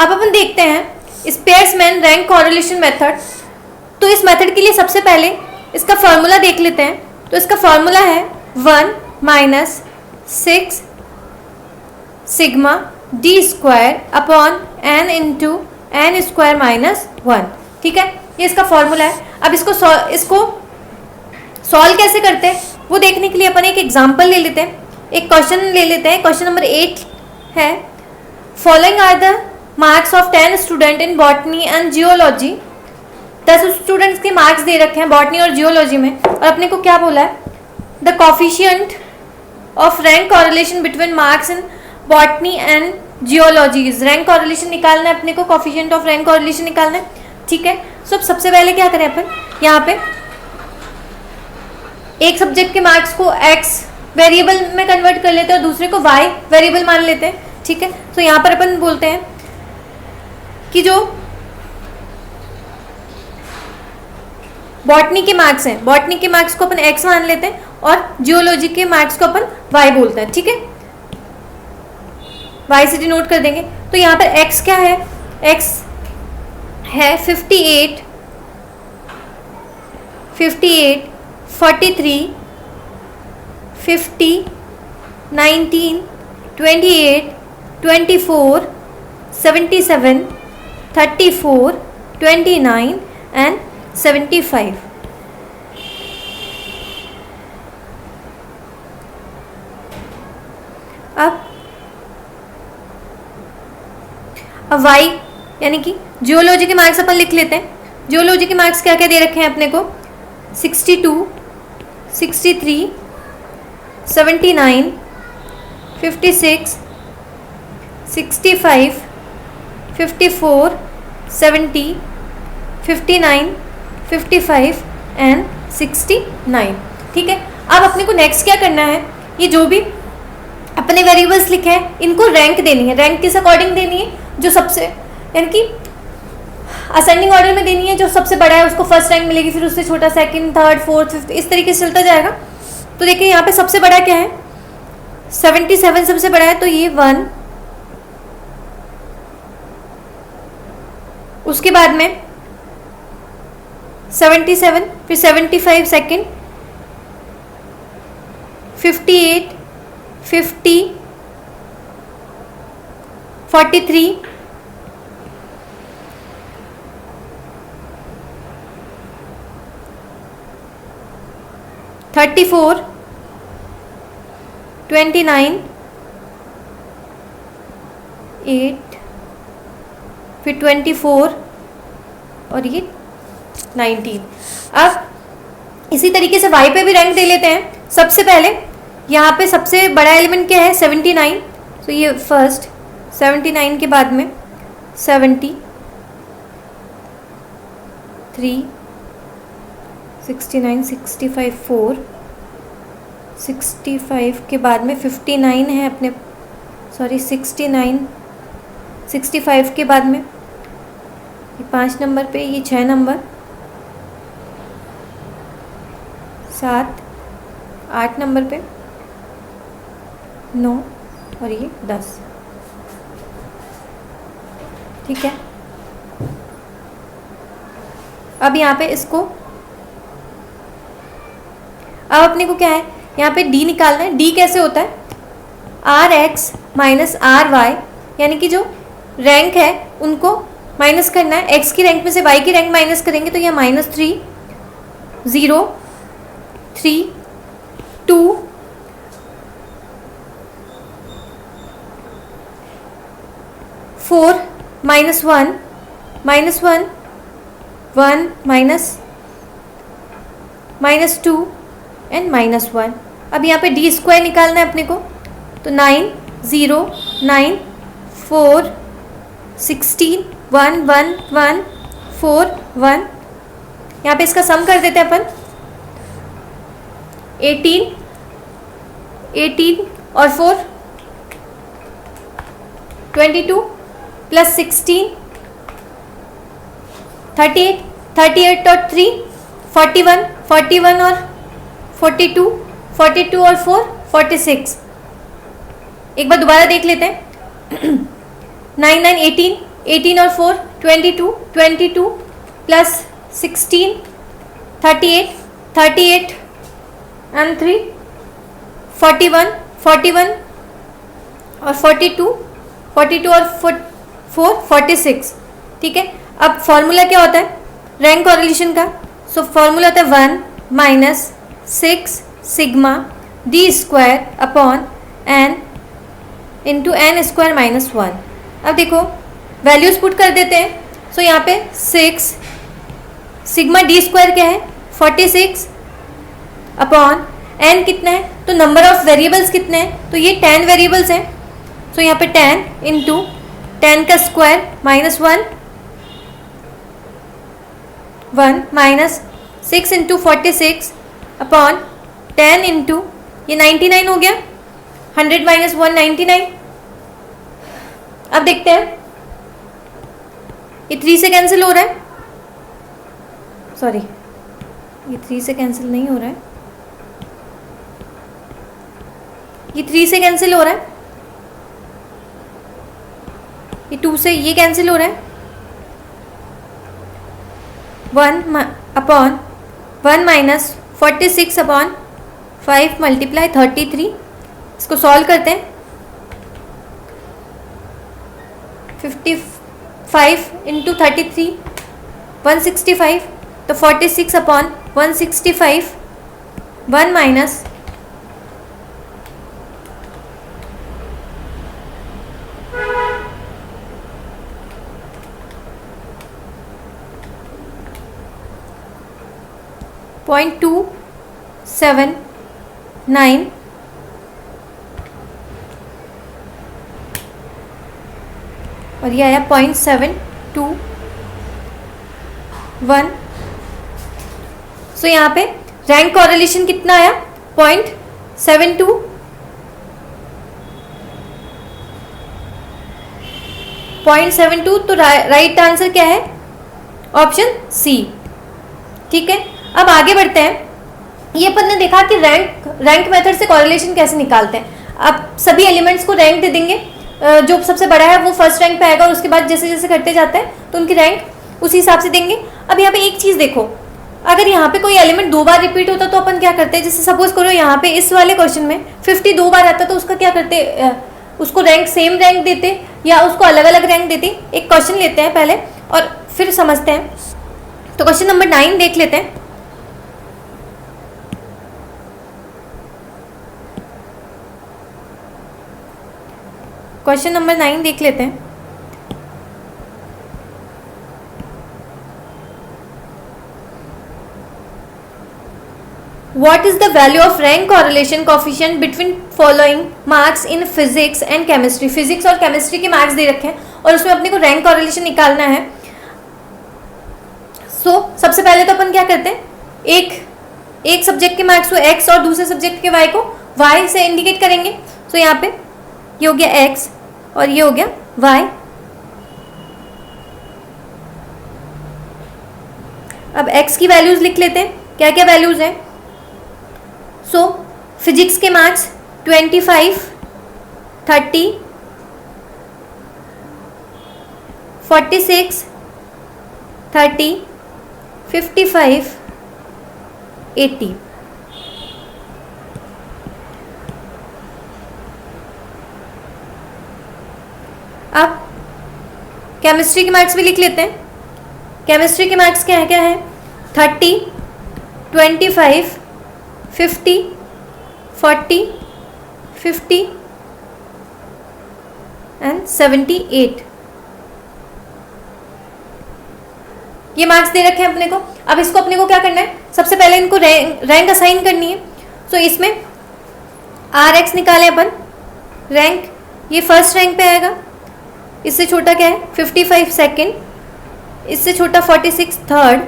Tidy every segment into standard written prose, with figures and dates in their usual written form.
अब अपन देखते हैं स्पेयर्समैन रैंक कोरिलेशन मेथड। तो इस मेथड के लिए सबसे पहले इसका फॉर्मूला देख लेते हैं। तो इसका फॉर्मूला है 1 minus 6 sigma d square upon n into n square minus 1। ठीक है, ये इसका फॉर्मूला है। अब इसको सॉल्व कैसे करते हैं वो देखने के लिए अपन एक एग्जांपल ले लेते हैं, एक क्वेश्चन ले लेते हैं। क्वेश्चन नंबर 8 है, following are the marks of 10 student in botany and geology. 10 students के मार्क्स दे रखे हैं बॉटनी और जियोलॉजी में, और अपने को क्या बोला है, the coefficient of rank correlation between marks in botany and geology. Rank correlation निकालना है अपने को, कोफिशिएंट ऑफ रैंक कोरिलेशन निकालना है। ठीक है, सो सबसे पहले क्या करें अपन, यहाँ पे एक सब्जेक्ट के मार्क्स को x वेरिएबल में कन्वर्ट कर लेते हैं और दूसरे को y वेरिएबल मान लेते हैं। ठीक है, तो यहाँ पर अपन बोलते हैं कि जो बॉटनी के मार्क्स हैं, बॉटनी के मार्क्स को अपन x मान लेते हैं और जियोलॉजी के मार्क्स को अपन y बोलते हैं। ठीक है, y से डिनोट कर देंगे। तो यहाँ पर x क्या है, x है 58, 43, 50, 19, 28, 24, 77, 34, 29 एंड 75। अब y यानी कि जियोलॉजी के मार्क्स अपन लिख लेते हैं। जियोलॉजी के मार्क्स क्या क्या दे रखे हैं अपने को, 62, 63, 79, 56, 65, 54, 70, 59, 55 एंड 69। ठीक है, अब अपने को नेक्स्ट क्या करना है, ये जो भी अपने वेरिएबल्स लिखे हैं इनको रैंक देनी है। रैंक किस अकॉर्डिंग देनी है, जो सबसे यानी कि असेंडिंग ऑर्डर में देनी है। जो सबसे बड़ा है उसको फर्स्ट रैंक मिलेगी, फिर उससे छोटा सेकंड, थर्ड, फोर्थ, फिफ्थ, इस तरीके से चलता जाएगा। तो देखिए यहाँ पे सबसे बड़ा क्या है, 77 सबसे बड़ा है, तो ये 1, उसके बाद में 77, फिर 75 सेकंड, 58, 50, 43, 34, 29, 8, फिर 24 और ये 19। अब इसी तरीके से y पे भी रैंक दे लेते हैं। सबसे पहले यहाँ पे सबसे बड़ा एलिमेंट क्या है, 79। तो ये फर्स्ट, 79 के बाद में 70, 3, 69, 65, 4, 65 के बाद में 59 है अपने, सॉरी 69, 65 के बाद में ये 5 नंबर पे, ये 6 नंबर, 7, 8 नंबर पे, 9 और ये 10। ठीक है, अब यहाँ पे इसको, अब अपने को क्या है यहाँ पे d निकालना है। d कैसे होता है, R x minus R y, यानी कि जो रैंक है उनको माइनस करना है। x की रैंक में से y की रैंक माइनस करेंगे तो यह -3, 0, 3, 2, 4, -1, -1, 1, -2 एंड -1। अब यहाँ पे डी स्क्वायर निकालना है अपने को, तो 9, 0, 9, 4, 16, 1, 1, 1, 4, 1। यहाँ पे इसका सम कर देते हैं अपन, 18, 18 और 4, 22 प्लस 16, 38, 38 और 3, 41, 41 और 42, 42 और 4, 46। एक बार दोबारा देख लेते हैं। 9, 9, 18, 18 और 4 22, 22 प्लस 16 38, 38 एंड 3 41, 41 और 42, 42 और 4 46। ठीक है, अब फॉर्मूला क्या होता है रैंक कॉरिलेशन का? सो फॉर्मूला होता है 1 minus 6 sigma d square upon n into n square minus 1। अब देखो वैल्यूज पुट कर देते हैं। सो यहाँ पे 6 सिग्मा डी स्क्वायर क्या है 46 अपॉन एन कितना है, तो नंबर ऑफ वेरिएबल्स कितने हैं, तो ये 10 वेरिएबल्स हैं। सो यहाँ पे 10 इंटू 10 का square minus 1 minus 6 into 46 upon 10 into ये 99 हो गया, 100 माइनस 1 99। अब देखते हैं ये 3 से कैंसिल हो रहा है, सॉरी ये 3 से कैंसिल नहीं हो रहा है, ये 3 से कैंसिल हो रहा है, ये 2 से ये कैंसिल हो रहा है, 1 अपॉन 1 माइनस 46 अपॉन 5 मल्टीप्लाई 33। इसको सॉल्व करते हैं, 55 इंटू 33 165, तो 46 अपॉन 165 1 माइनस 0.279 और ये आया 0.721। सो यहाँ पे रैंक कॉरिलेशन कितना आया 0.72। तो राइट आंसर क्या है ऑप्शन सी। ठीक है, अब आगे बढ़ते हैं। ये अपन ने देखा कि रैंक मेथड से कॉरिलेशन कैसे निकालते हैं। अब सभी एलिमेंट्स को रैंक दे देंगे, जो सबसे बड़ा है वो फर्स्ट रैंक पे आएगा और उसके बाद जैसे जैसे घटते जाते हैं तो उनकी रैंक उसी हिसाब से देंगे। अब यहाँ पे एक चीज़ देखो, अगर यहाँ पे कोई एलिमेंट 2 बार रिपीट होता तो अपन क्या करते हैं, जैसे सपोज करो यहाँ पे इस वाले क्वेश्चन में 50 2 बार आता तो उसका क्या करते, उसको रैंक सेम रैंक देते या उसको अलग अलग रैंक देते। एक क्वेश्चन लेते हैं पहले और फिर समझते हैं। तो क्वेश्चन नंबर 9 देख लेते हैं। क्वेश्चन नंबर 9 देख लेते हैं। What is the value of rank correlation coefficient between following marks in physics and chemistry? Physics और केमिस्ट्री के मार्क्स दे रखे हैं और उसमें अपने को रैंक कॉरिलेशन निकालना है। सबसे पहले तो अपन क्या करते हैं, एक सब्जेक्ट के मार्क्स को x और दूसरे सब्जेक्ट के y को y से इंडिकेट करेंगे। यहाँ पे ये हो गया x और ये हो गया y। अब x की वैल्यूज लिख लेते हैं, क्या क्या वैल्यूज हैं। फिजिक्स के मार्क्स 25, 30, 46, 30, 55, 80। अब केमिस्ट्री के मार्क्स भी लिख लेते हैं। केमिस्ट्री के मार्क्स क्या है 30, 25, 50, 40, 50 एंड 78। ये मार्क्स दे रखे हैं अपने को। अब इसको अपने को क्या करना है, सबसे पहले इनको रैंक असाइन करनी है। इसमें RX निकाले अपन, रैंक ये फर्स्ट रैंक पे आएगा, इससे छोटा क्या है 55 सेकेंड, इससे छोटा 46 थर्ड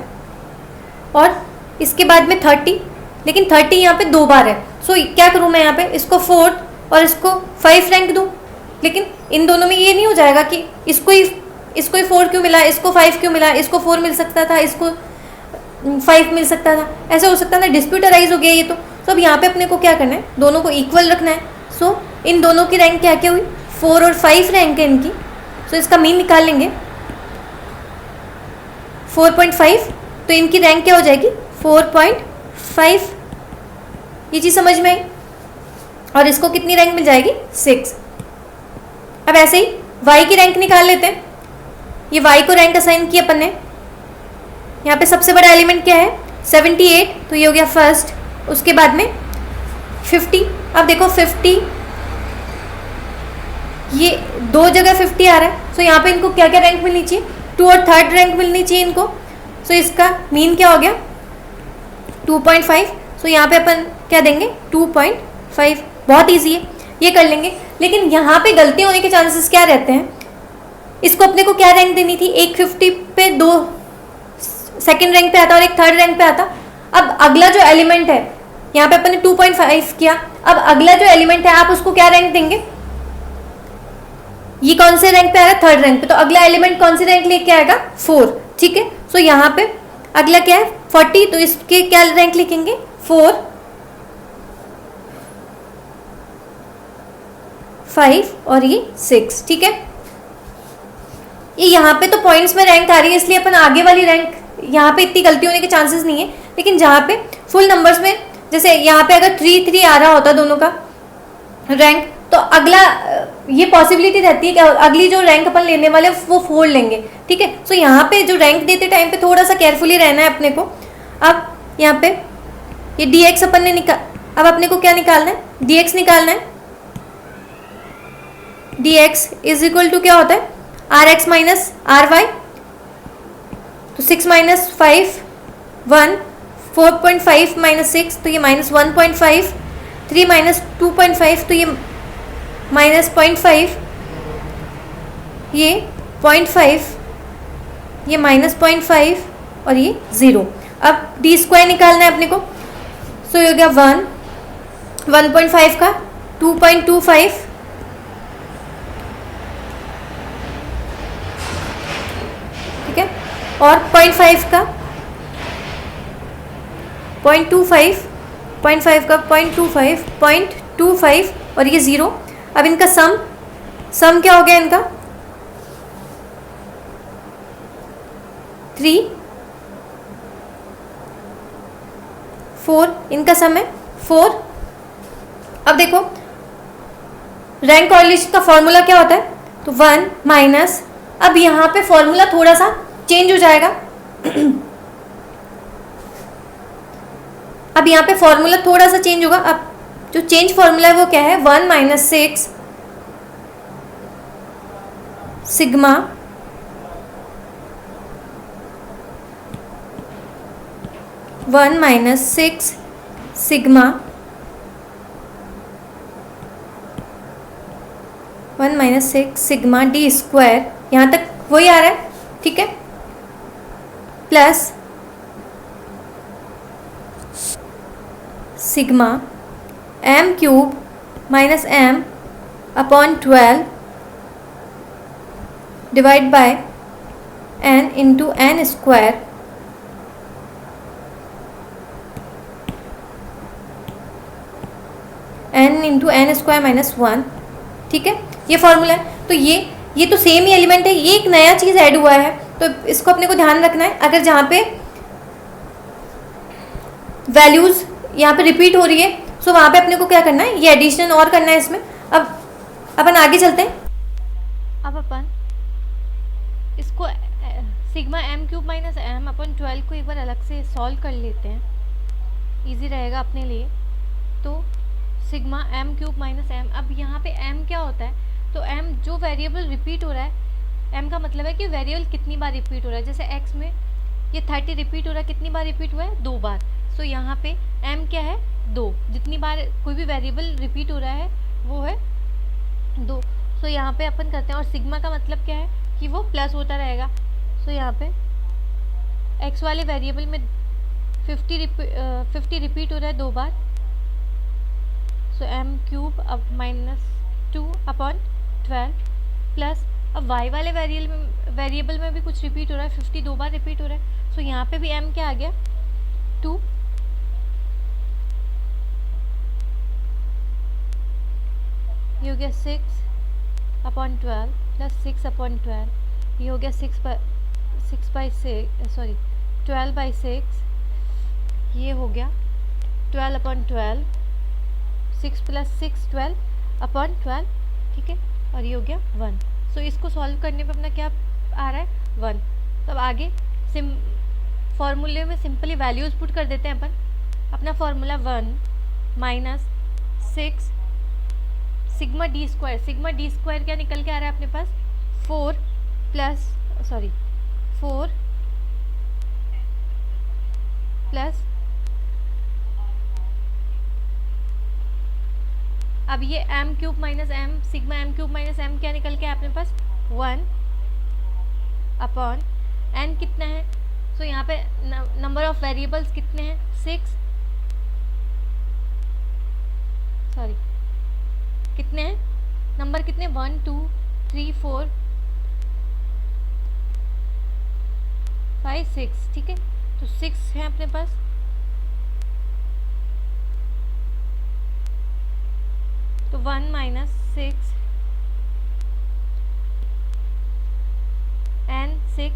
और इसके बाद में 30, लेकिन 30 यहाँ पे 2 बार है। क्या करूँ मैं यहाँ पे, इसको 4 और इसको 5 रैंक दूँ, लेकिन इन दोनों में ये नहीं हो जाएगा कि इसको ही 4 क्यों मिला, इसको 5 क्यों मिला, इसको 4 मिल सकता था, इसको 5 मिल सकता था, ऐसा हो सकता था, डिस्प्यूट अराइज हो गया ये। तो अब यहाँ पे अपने को क्या करना है, दोनों को इक्वल रखना है। इन दोनों की रैंक क्या क्या हुई 4 और 5 रैंक है इनकी। इसका मीन निकाल लेंगे। 4.5, तो इनकी रैंक क्या हो जाएगी 4.5। ये चीज़ समझ में आई। और इसको कितनी रैंक मिल जाएगी 6। अब ऐसे ही y की रैंक निकाल लेते हैं। ये y को रैंक असाइन की अपन ने। यहाँ पे सबसे बड़ा एलिमेंट क्या है 78, तो ये हो गया फर्स्ट। उसके बाद में 50। अब देखो 50, ये दो जगह 50 आ रहा है, सो यहाँ पे इनको क्या क्या रैंक मिलनी चाहिए 2 और 3rd रैंक मिलनी चाहिए इनको। सो इसका मीन क्या हो गया 2.5। सो यहाँ पे अपन क्या देंगे 2.5। बहुत इजी है, ये कर लेंगे। लेकिन यहाँ पे गलती होने के चांसेस क्या रहते हैं, इसको अपने को क्या रैंक देनी थी, एक 50 पे 2 सेकंड रैंक पे आता और एक 3rd रैंक पे आता। अब अगला जो एलिमेंट है, यहाँ पे अपन ने 2.5 किया, अब अगला जो एलिमेंट है आप उसको क्या रैंक देंगे, ये कौन से रैंक पे आ रहा है 3rd रैंक पे, तो अगला एलिमेंट कौन सी रैंक लेके आएगा 4। ठीक है, सो यहाँ पे अगला क्या है 40, तो इसके क्या रैंक लिखेंगे 4, 5 और ये 6। ठीक है, ये यहाँ पे तो पॉइंट्स में रैंक आ रही है, इसलिए अपन आगे वाली रैंक, यहाँ पे इतनी गलती होने के चांसेस नहीं है। लेकिन जहाँ पे फुल नंबर्स में, जैसे यहाँ पे अगर 3 आ रहा होता दोनों का रैंक, तो अगला ये पॉसिबिलिटी रहती है कि अगली जो रैंक अपन लेने वाले वो 4 लेंगे। ठीक है, सो यहाँ पे जो रैंक देते टाइम पे थोड़ा सा केयरफुली रहना है अपने को। अब यहाँ पे ये dx अपन ने अब अपने को क्या निकालना है dx निकालना है। dx इज इक्वल टू क्या होता है rx माइनस ry, तो 6 माइनस 5 1, 4.5 माइनस 6 तो ये माइनस 1.5, 3 माइनस 2.5 तो ये माइनस 0.5, ये 0.5, ये माइनस 0.5 और ये 0। अब डी स्क्वायर निकालना है अपने को, सो ये हो गया 1.5 का 2.25, ठीक है, और 0.5 का 0.25, 0.5 का 0.25, 0.25 और ये 0। अब इनका सम क्या हो गया इनका 3, 4, इनका सम है 4। अब देखो रैंक कोरिलेशन का फॉर्मूला क्या होता है, तो 1 माइनस, अब यहाँ पे फॉर्मूला थोड़ा सा चेंज हो जाएगा। अब यहाँ पे फॉर्मूला थोड़ा सा चेंज होगा। अब जो चेंज फॉर्मूला है वो क्या है 1 minus 6 sigma one minus 6 sigma 1 minus 6 sigma d square, यहाँ तक वही आ रहा है। ठीक है, plus sigma m cube minus m upon 12 divide by n into n square n into n square minus 1। ठीक है, ये फॉर्मूला है। तो ये तो सेम ही एलिमेंट है, ये एक नया चीज़ ऐड हुआ है, तो इसको अपने को ध्यान रखना है। अगर जहाँ पे वैल्यूज़ यहाँ पे रिपीट हो रही है, सो वहाँ पे अपने को क्या करना है, ये एडिशन और करना है इसमें। अब अपन आगे चलते हैं। अब अपन इसको sigma m cube minus m अपन 12 को एक बार अलग से सॉल्व कर लेते हैं, इजी रहेगा अपने लिए। तो sigma m cube minus m, अब यहाँ पे m क्या होता है, तो m जो वेरिएबल रिपीट हो रहा है, m का मतलब है कि वेरिएबल कितनी बार रिपीट हो रहा है। जैसे x में ये 30 रिपीट हो रहा है, कितनी बार रिपीट हुआ है 2 बार। सो यहाँ पे m क्या है 2, जितनी बार कोई भी वेरिएबल रिपीट हो रहा है वो है 2। सो यहाँ पे अपन करते हैं, और सिग्मा का मतलब क्या है कि वो प्लस होता रहेगा। सो यहाँ पे x वाले वेरिएबल में 50 रिपीट हो रहा है 2 बार। सो m क्यूब अब माइनस 2 अपॉन 12 प्लस, अब y वाले वेरिएबल में भी कुछ रिपीट हो रहा है, 50 2 बार रिपीट हो रहा है। सो यहाँ पे भी m क्या आ गया 2, ये हो गया 6 अपॉन 12 प्लस 6 अपॉन 12, ये हो गया 12/6 ये हो गया 12/12, 6 + 6 12/12, ठीक है, और ये हो गया 1। सो इसको सॉल्व करने पे अपना क्या आ रहा है 1। तो अब आगे फॉर्मूले में सिंपली वैल्यूज़ पुट कर देते हैं अपन। अपना फॉर्मूला 1 - 6 सिग्मा डी स्क्वायर क्या निकल के आ रहा है अपने पास 4 प्लस अब ये m³ - m sigma m³ - m क्या निकल के अपने पास 1/n कितना है। सो यहाँ पे नंबर ऑफ वेरिएबल्स कितने हैं 6, सॉरी कितने हैं नंबर कितने 1 2 3 4 5 6, ठीक है। तो 6 है अपने पास, तो 1 - 6 n 6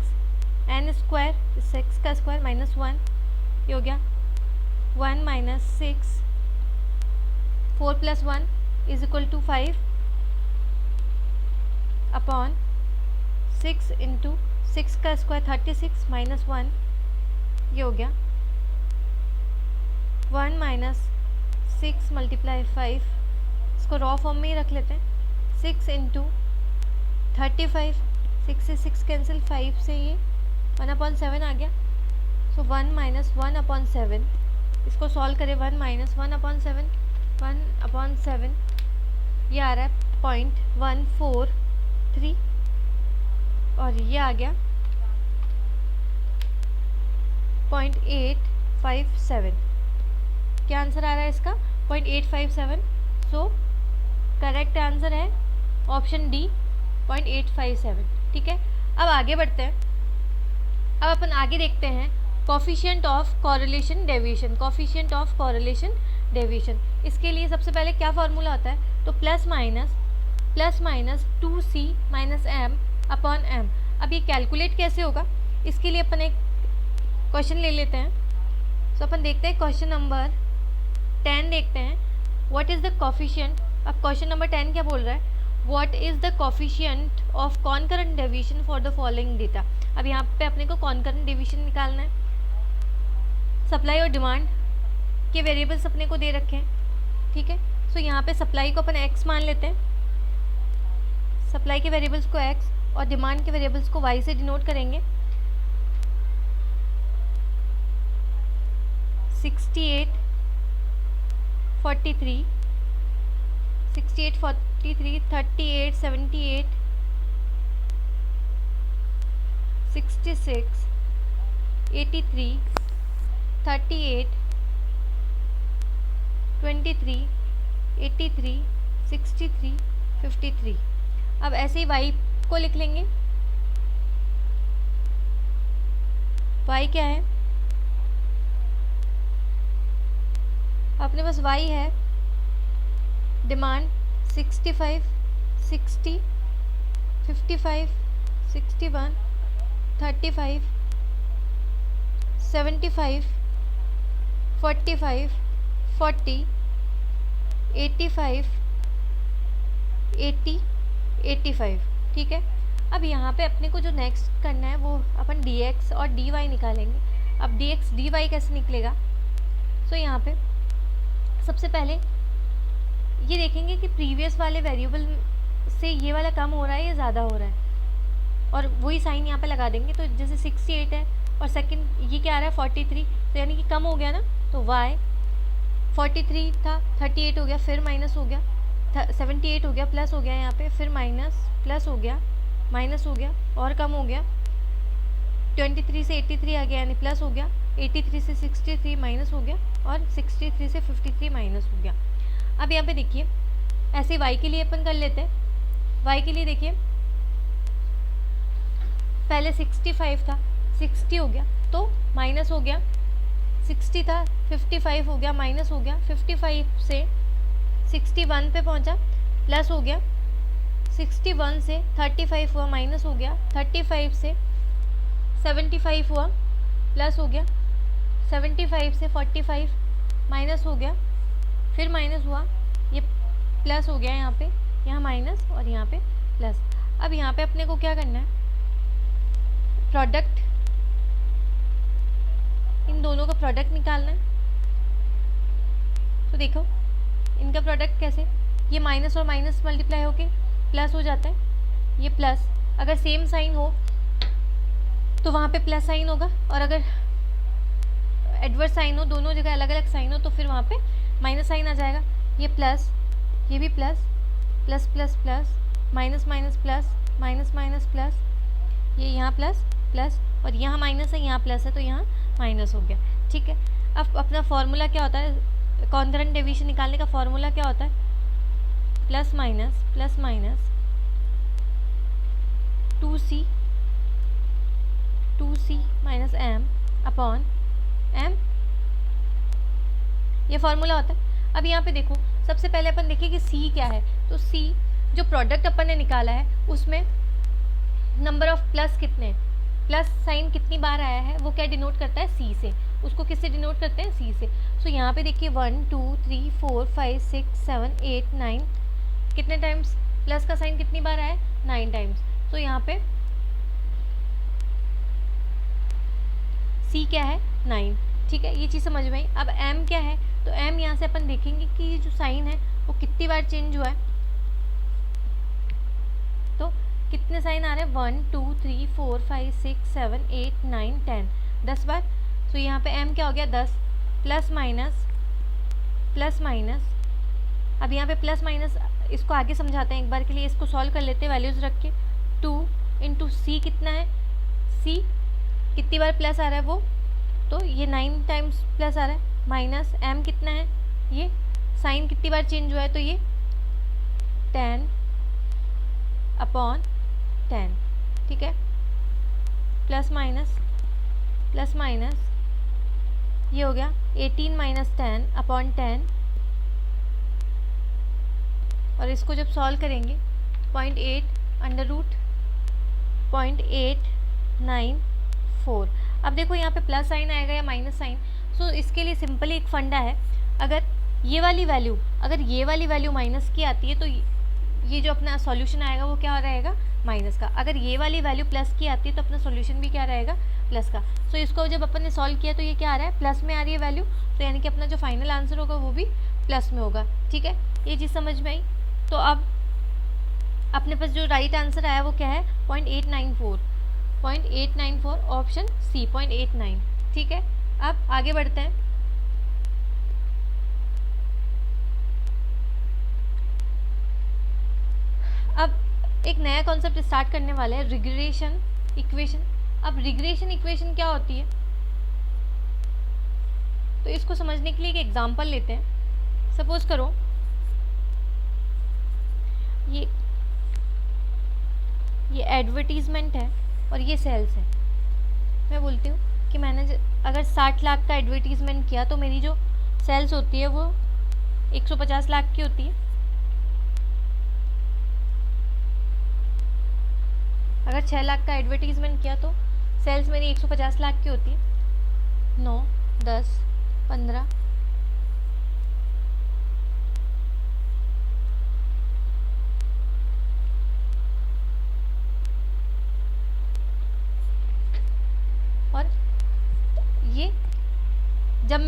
n स्क्वायर 6 का स्क्वायर -1, ये हो गया 1 - 6 4 + 1 = 5 अपॉन 6 × 6 का स्क्वायर 36 -1, ये हो गया 1 - 6 × 5, इसको रॉ फॉर्म में ही रख लेते हैं 6 × 35, 6 से 6 कैंसिल, 5 से ये 1/7 आ गया। सो 1 - 1/7, इसको सॉल्व करें 1 - 1/7, 1/7 ये आ रहा है 0.143 और ये आ गया 0.857। क्या आंसर आ रहा है इसका 0.857। सो करेक्ट आंसर है ऑप्शन डी 0.857, ठीक है। अब आगे बढ़ते हैं। अब अपन आगे देखते हैं कोफिशिएंट ऑफ कोरिलेशन डेविएशन। इसके लिए सबसे पहले क्या फार्मूला होता है, तो प्लस माइनस 2c - m/m। अब ये कैलकुलेट कैसे होगा, इसके लिए अपन एक क्वेश्चन ले लेते हैं। तो अपन देखते हैं क्वेश्चन नंबर 10 देखते हैं। What is the coefficient. अब क्वेश्चन नंबर 10 क्या बोल रहा है, what is the coefficient of concurrent deviation for the following data. अब यहाँ पे अपने को कॉन्करेंट डेविएशन निकालना है। सप्लाई और डिमांड के वेरिएबल्स अपने को दे रखे हैं, ठीक है। सो यहाँ पे सप्लाई को अपन x मान लेते हैं, सप्लाई के वेरिएबल्स को x और डिमांड के वेरिएबल्स को y से डिनोट करेंगे। 68 43 38 78 66 83 38 23 83 63 53। अब ऐसे ही y को लिख लेंगे। y क्या है, अपने पास y है डिमांड 65 60 55 61 35 75 45 40 85 80 85, ठीक है। अब यहाँ पे अपने को जो नेक्स्ट करना है वो अपन dx और dy निकालेंगे। अब dx dy कैसे निकलेगा, सो यहाँ पे सबसे पहले ये देखेंगे कि प्रीवियस वाले वेरिएबल से ये वाला कम हो रहा है या ज़्यादा हो रहा है, और वही साइन यहाँ पे लगा देंगे। तो जैसे 68 है और सेकंड ये क्या आ रहा है 43, तो यानी कि कम हो गया ना, तो y 43 था 38 हो गया, फिर माइनस हो गया 78 हो गया, प्लस हो गया यहाँ पे, फिर माइनस प्लस हो गया, माइनस हो गया और कम हो गया 23 से 83 आ गया यानी प्लस हो गया, 83 से 63 माइनस हो गया और 63 से 53 माइनस हो गया। अब यहाँ पे देखिए ऐसे y के लिए अपन कर लेते हैं। y के लिए देखिए पहले 65 था 60 हो गया तो माइनस हो गया, 60 था 55 हो गया माइनस हो गया, 55 से 61 पे पहुंचा प्लस हो गया, 61 से 35 हुआ माइनस हो गया, 35 से 75 हुआ, प्लस हो गया, 75 से 45 माइनस हो गया, फिर माइनस हुआ, ये प्लस हो गया, यहाँ पे यहाँ माइनस और यहाँ पे प्लस। अब यहाँ पे अपने को क्या करना है, प्रोडक्ट, इन दोनों का प्रोडक्ट निकालना है। तो देखो इनका प्रोडक्ट कैसे, ये माइनस और माइनस मल्टीप्लाई होके प्लस हो जाता है, ये प्लस, अगर सेम साइन हो तो वहाँ पे प्लस साइन होगा, और अगर एडवर्स साइन हो, दोनों जगह अलग अलग साइन हो, तो फिर वहाँ पे माइनस साइन आ जाएगा। ये प्लस, ये भी plus, plus plus plus, minus minus plus, minus minus plus, ये यहाँ प्लस प्लस, और यहाँ माइनस है यहाँ प्लस है, तो यहाँ माइनस हो गया। ठीक है, अब अपना फॉर्मूला क्या होता है, कॉन्करेंट डेविएशन निकालने का फॉर्मूला क्या होता है, plus minus 2c minus m upon m, ये फॉर्मूला होता है। अब यहाँ पे देखो, सबसे पहले अपन देखें कि c क्या है, तो c जो प्रोडक्ट अपन ने निकाला है उसमें नंबर ऑफ प्लस कितने, प्लस साइन कितनी बार आया है, वो क्या डिनोट करता है, c से, उसको किससे डिनोट करते हैं, c से। सो यहाँ पे देखिए 1 2 3 4 5 6 7 8 9, कितने टाइम्स प्लस का साइन कितनी बार आया है, 9 टाइम्स। तो यहाँ पे c क्या है, 9। ठीक है, ये चीज़ समझ में आई। अब m क्या है, तो m यहाँ से अपन देखेंगे कि ये जो साइन है वो कितनी बार चेंज हुआ है, तो कितने साइन आ रहे हैं, 1 2 3 4 5 6 7 8 9 10, 10 बार। तो यहाँ पे m क्या हो गया, 10, प्लस माइनस, अब यहाँ पे प्लस माइनस, इसको आगे समझाते हैं एक बार के लिए, इसको सॉल्व कर लेते हैं वैल्यूज़ रख के। 2 इंटू सी कितना है, c कितनी बार प्लस आ रहा है वो, तो ये 9 टाइम्स प्लस आ रहा है, माइनस m कितना है, ये साइन कितनी बार चेंज हुआ है, तो ये 10 अपॉन 10। ठीक है, प्लस माइनस ये हो गया 18 माइनस 10 अपॉन 10, और इसको जब सॉल्व करेंगे 0.8 अंडर रूट 0.894। अब देखो यहाँ पे प्लस साइन आएगा या माइनस साइन, सो इसके लिए सिंपली एक फंडा है, अगर ये वाली वैल्यू माइनस की आती है तो ये जो अपना सॉल्यूशन आएगा वो क्या रहेगा, माइनस का। अगर ये वाली वैल्यू प्लस की आती है तो अपना सॉल्यूशन भी क्या रहेगा, प्लस का। सो इसको जब अपन ने सॉल्व किया तो ये क्या आ रहा है, प्लस में आ रही है वैल्यू, तो यानी कि अपना जो फाइनल आंसर होगा वो भी प्लस में होगा। ठीक है, ये चीज़ समझ में आई। तो अब अपने पास जो राइट आंसर आया वो क्या है, 0.894 ऑप्शन सी 0.89। ठीक है, अब आगे बढ़ते हैं। अब एक नया कॉन्सेप्ट स्टार्ट करने वाले हैं, रिग्रेशन इक्वेशन। अब रिग्रेशन इक्वेशन क्या होती है, तो इसको समझने के लिए एक एग्जांपल लेते हैं। सपोज करो ये एडवर्टीजमेंट है और ये सेल्स है। मैं बोलती हूँ कि मैंने अगर 60 लाख का एडवर्टीजमेंट किया तो मेरी जो सेल्स होती है वो 150 लाख की होती है। अगर 6 लाख का एडवर्टीजमेंट किया तो सेल्स मेरी 150 लाख की होती है। 9 10 15 और ये जब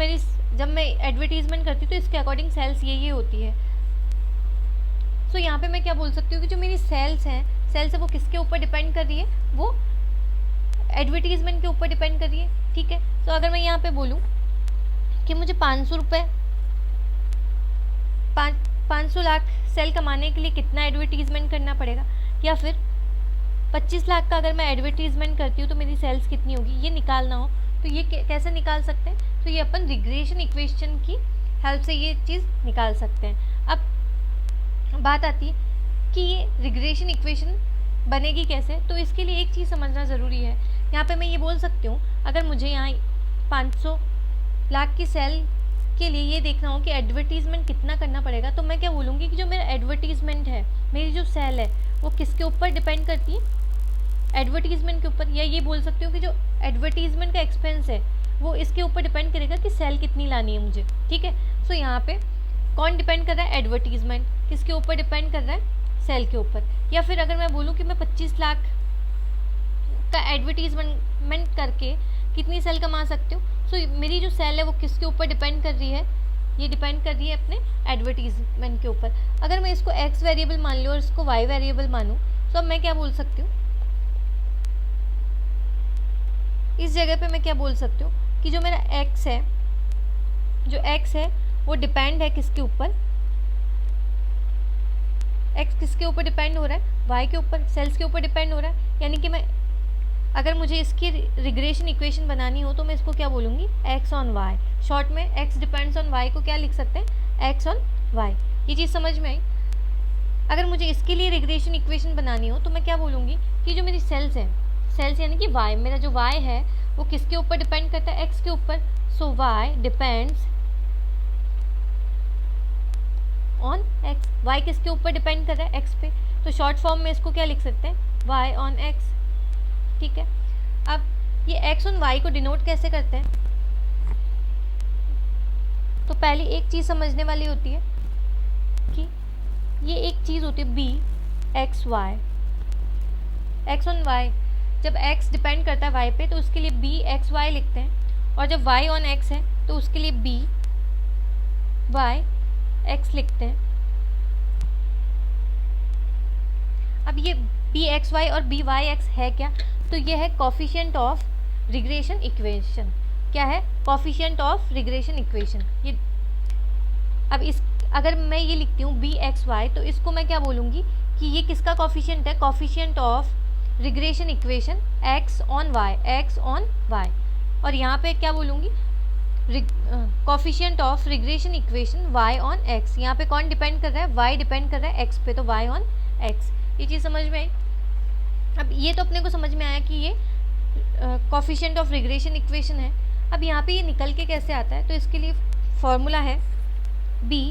मैं एडवर्टीजमेंट करती हूँ तो इसके अकॉर्डिंग सेल्स ये होती है। सो यहाँ पे मैं क्या बोल सकती हूँ कि जो मेरी सेल्स है वो किसके ऊपर डिपेंड कर रही है, वो एडवर्टीजमेंट के ऊपर डिपेंड कर रही है। ठीक है, तो अगर मैं यहाँ पे बोलूँ कि मुझे 500 लाख सेल कमाने के लिए कितना एडवर्टीजमेंट करना पड़ेगा, या फिर 25 लाख का अगर मैं एडवर्टीजमेंट करती हूँ तो मेरी सेल्स कितनी होगी, ये निकालना हो तो ये कैसे निकाल सकते हैं, तो ये अपन रिग्रेशन इक्वेशन की हेल्प से ये चीज़ निकाल सकते हैं। अब बात आती है कि ये रिग्रेशन इक्वेशन बनेगी कैसे, तो इसके लिए एक चीज़ समझना ज़रूरी है। यहाँ पे मैं ये बोल सकती हूँ, अगर मुझे यहाँ 500 लाख की सेल के लिए ये देखना हो कि एडवर्टीजमेंट कितना करना पड़ेगा, तो मैं क्या बोलूँगी कि जो मेरा एडवर्टीजमेंट है, मेरी जो सेल है वो किसके ऊपर डिपेंड करती है, एडवर्टीजमेंट के ऊपर, या ये बोल सकते हो कि जो एडवर्टीजमेंट का एक्सपेंस है वो इसके ऊपर डिपेंड करेगा कि सेल कितनी लानी है मुझे, ठीक है। सो यहाँ पे कौन डिपेंड कर रहा है, एडवर्टीजमेंट किसके ऊपर डिपेंड कर रहा है, सेल के ऊपर। या फिर अगर मैं बोलूँ कि मैं 25 लाख का एडवर्टीजमेंट करके कितनी सेल कमा सकती हूँ, सो मेरी जो सेल है वो किसके ऊपर डिपेंड कर रही है, ये डिपेंड कर रही है अपने एडवर्टीजमेंट के ऊपर। अगर मैं इसको एक्स वेरिएबल मान लूँ और इसको वाई वेरिएबल मानूँ, तो अब मैं क्या बोल सकती हूँ, इस जगह पे मैं क्या बोल सकती हूँ कि जो मेरा एक्स है, जो एक्स है वो डिपेंड है किसके ऊपर, एक्स किसके ऊपर डिपेंड हो रहा है, वाई के ऊपर, सेल्स के ऊपर डिपेंड हो रहा है। यानी कि मैं अगर मुझे इसकी रिग्रेशन इक्वेशन बनानी हो तो मैं इसको क्या बोलूँगी, एक्स ऑन वाई। शॉर्ट में एक्स डिपेंड्स ऑन वाई को क्या लिख सकते हैं, एक्स ऑन वाई। ये चीज़ समझ में आई। अगर मुझे इसके लिए रिग्रेशन इक्वेशन बनानी हो तो मैं क्या बोलूँगी कि जो मेरी सेल्स हैं, सेल्स यानी कि वाई, मेरा जो वाई है वो किसके ऊपर डिपेंड करता है, एक्स के ऊपर। So Y depends on X, Y किसके ऊपर डिपेंड कर रहा है, एक्स पे। तो शॉर्ट फॉर्म में इसको क्या लिख सकते हैं, वाई ऑन एक्स, ठीक है। अब ये एक्स ऑन वाई को डिनोट कैसे करते हैं, तो पहले एक चीज़ समझने वाली होती है कि ये एक चीज़ होती है B x y, x on y. जब x डिपेंड करता है y पे तो उसके लिए बी एक्स वाई लिखते हैं, और जब y ऑन x है तो उसके लिए बी वाई एक्स लिखते हैं। अब ये बी एक्स वाई और बी वाई एक्स है क्या, तो ये है कोफिशिएंट ऑफ रिग्रेशन इक्वेशन। क्या है, कोफिशिएंट ऑफ रिग्रेशन इक्वेशन। ये अब इस अगर मैं ये लिखती हूँ बी एक्स वाई, तो इसको मैं क्या बोलूँगी कि ये किसका कोफिशिएंट है, coefficient of regression equation x on y, x on y. और यहाँ पे क्या बोलूँगी, coefficient of regression equation y on x. यहाँ पे कौन डिपेंड कर रहा है, वाई डिपेंड कर रहा है एक्स पे, तो वाई ऑन एक्स। ये चीज़ समझ में आई। अब ये तो अपने को समझ में आया कि ये कोफिशिएंट ऑफ रिग्रेशन इक्वेशन है। अब यहाँ पे ये निकल के कैसे आता है, तो इसके लिए फॉर्मूला है बी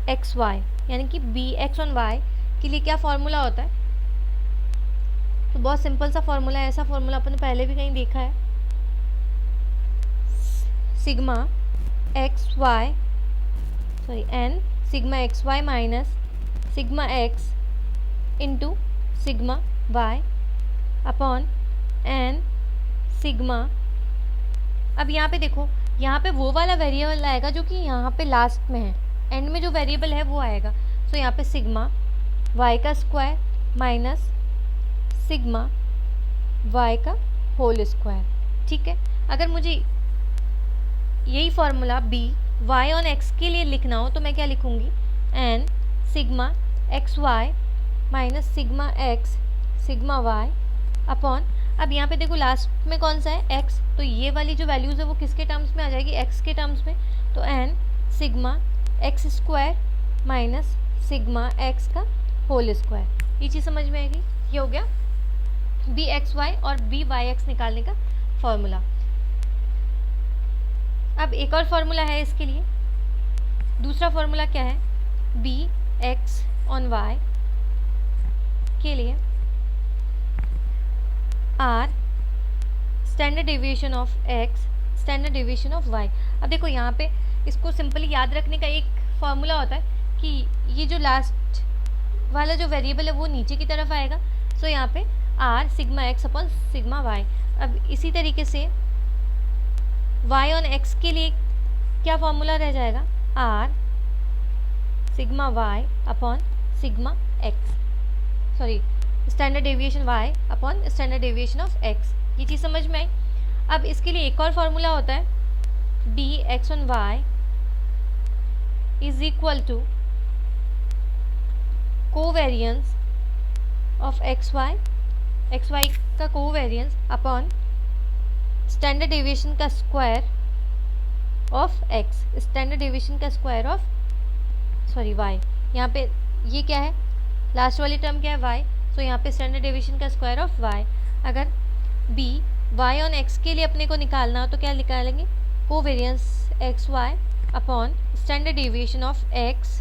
एक्स वाई, यानी कि बी एक्स ऑन वाई के लिए क्या फॉर्मूला होता है, तो बहुत सिंपल सा फॉर्मूला है। ऐसा फॉर्मूला अपन ने पहले भी कहीं देखा है, sigma x y sorry n sigma x Y minus sigma x into sigma Y upon N sigma. अब यहाँ पे देखो, यहाँ पे वो वाला वेरिएबल आएगा जो कि यहाँ पे लास्ट में है, एंड में जो वेरिएबल है वो आएगा। सो यहाँ पे सिग्मा वाई का स्क्वायर माइनस सिग्मा वाई का होल स्क्वायर, ठीक है। अगर मुझे यही formula B Y on x के लिए लिखना हो तो मैं क्या लिखूँगी, n sigma x Y minus sigma x sigma Y upon, अब यहाँ पे देखो लास्ट में कौन सा है, एक्स, तो ये वाली जो वैल्यूज़ है वो किसके टर्म्स में आ जाएगी, एक्स के टर्म्स में। तो N sigma X square minus sigma X का होल स्क्वायर। ये चीज़ समझ में आएगी। ये हो गया बी एक्स वाई और बी वाई एक्स निकालने का फॉर्मूला। अब एक और फॉर्मूला है इसके लिए। दूसरा फॉर्मूला क्या है, बी एक्स ऑन वाई के लिए R standard deviation of X standard deviation of Y. अब देखो यहाँ पे इसको सिंपली याद रखने का एक फॉर्मूला होता है कि ये जो लास्ट वाला जो वेरिएबल है वो नीचे की तरफ आएगा। सो यहाँ पे R sigma X upon sigma Y. अब इसी तरीके से वाई ऑन एक्स के लिए क्या फॉर्मूला रह जाएगा, R sigma Y upon sigma X, sorry standard deviation Y upon standard deviation of X. ये चीज़ समझ में आई। अब इसके लिए एक और फॉर्मूला होता है B X on Y is equal to covariance of X Y का कोवेरियंस अपॉन स्टैंडर्ड डेविएशन का square of X, standard deviation का स्क्वायर ऑफ सॉरी वाई। यहाँ पे ये क्या है, लास्ट वाली टर्म क्या है, वाई। सो यहाँ पे स्टैंडर्ड डेविएशन का स्क्वायर ऑफ वाई। अगर बी वाई ऑन एक्स के लिए अपने को निकालना हो तो क्या निकालेंगे, covariance X Y upon standard deviation of X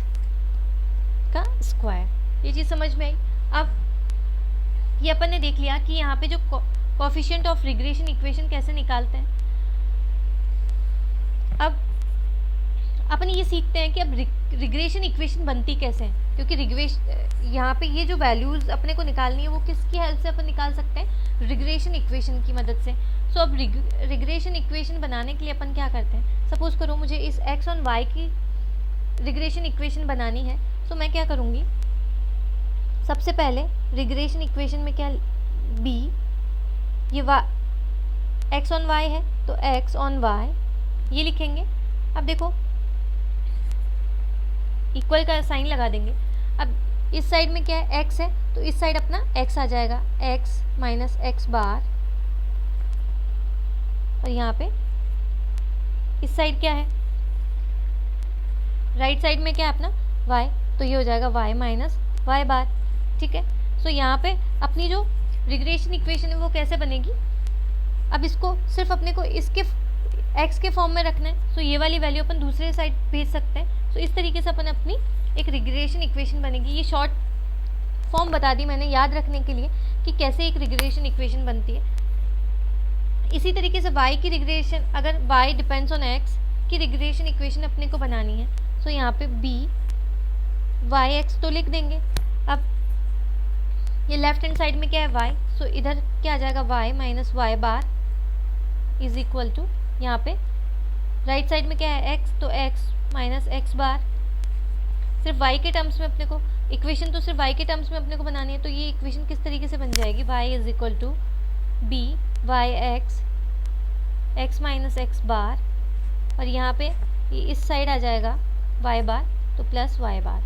का स्क्वायर। ये चीज़ समझ में आई। अब ये अपन ने देख लिया कि यहाँ पे जो कोफिशिएंट ऑफ रिग्रेशन इक्वेशन कैसे निकालते हैं। अब अपन ये सीखते हैं कि अब रिग्रेशन इक्वेशन बनती कैसे है, क्योंकि यहाँ पे ये जो वैल्यूज़ अपने को निकालनी है वो किसकी हेल्प से अपन निकाल सकते हैं, रिग्रेशन इक्वेशन की मदद से। सो अब रिग्रेशन इक्वेशन बनाने के लिए अपन क्या करते हैं, सपोज करो मुझे इस x और y की रिग्रेशन इक्वेशन बनानी है। सो मैं क्या करूँगी, सबसे पहले रिग्रेशन इक्वेशन में क्या b, ये x ऑन y है तो x ऑन y ये लिखेंगे। अब देखो इक्वल का साइन लगा देंगे। अब इस साइड में क्या है, x है तो इस साइड अपना x आ जाएगा, x माइनस एक्स बार, और यहाँ पे इस साइड क्या है, राइट साइड में क्या है अपना y, तो ये हो जाएगा y माइनस वाई बार। ठीक है, सो यहाँ पे अपनी जो रिग्रेशन इक्वेशन है वो कैसे बनेगी, अब इसको सिर्फ अपने को इसके x के फॉर्म में रखना है। सो ये वाली वैल्यू अपन दूसरे साइड भेज सकते हैं। सो इस तरीके से अपन अपनी एक रिग्रेशन इक्वेशन बनेगी। ये शॉर्ट फॉर्म बता दी मैंने याद रखने के लिए कि कैसे एक रिग्रेशन इक्वेशन बनती है। इसी तरीके से y की रिग्रेशन, अगर y डिपेंड्स ऑन x की रिग्रेशन इक्वेशन अपने को बनानी है, सो यहाँ पे b वाई एक्स तो लिख देंगे। अब ये लेफ्ट हैंड साइड में क्या है y, सो इधर क्या आ जाएगा y minus Y bar is equal to, यहाँ पे राइट साइड में क्या है x, तो x माइनस एक्स बार। सिर्फ y के टर्म्स में अपने को इक्वेशन तो सिर्फ y के टर्म्स में अपने को बनानी है, तो ये इक्वेशन किस तरीके से बन जाएगी, y is equal to b Y X X minus x bar, और यहाँ पे ये इस साइड आ जाएगा y बार तो प्लस y बार।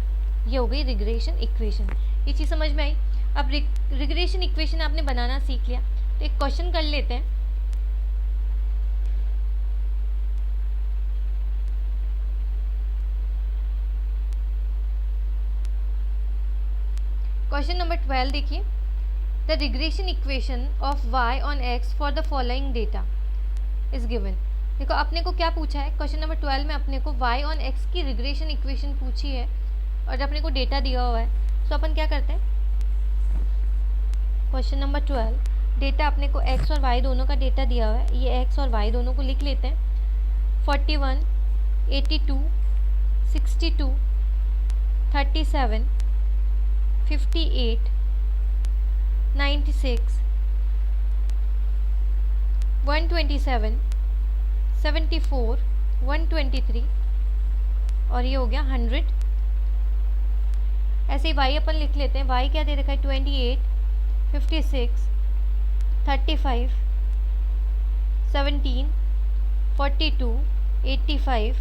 ये हो गई रिग्रेशन इक्वेशन। ये चीज़ समझ में आई। अब रिग्रेशन इक्वेशन आपने बनाना सीख लिया, तो एक क्वेश्चन कर लेते हैं। क्वेश्चन नंबर 12 देखिए, the regression equation of y on x for the following data is given. देखो अपने को क्या पूछा है, क्वेश्चन नंबर 12 में अपने को y ऑन x की रिग्रेशन इक्वेशन पूछी है और अपने को डेटा दिया हुआ है। सो अपन क्या करते हैं, क्वेश्चन नंबर 12 डेटा अपने को x और y दोनों का डेटा दिया हुआ है, ये x और y दोनों को लिख लेते हैं। 41, 82, 62, 37, 58, 96, 127, 74, 123 और ये हो गया 100। ऐसे ही y अपन लिख लेते हैं। y क्या दे रखा है, 28, 56, 35, 17, 42, 85,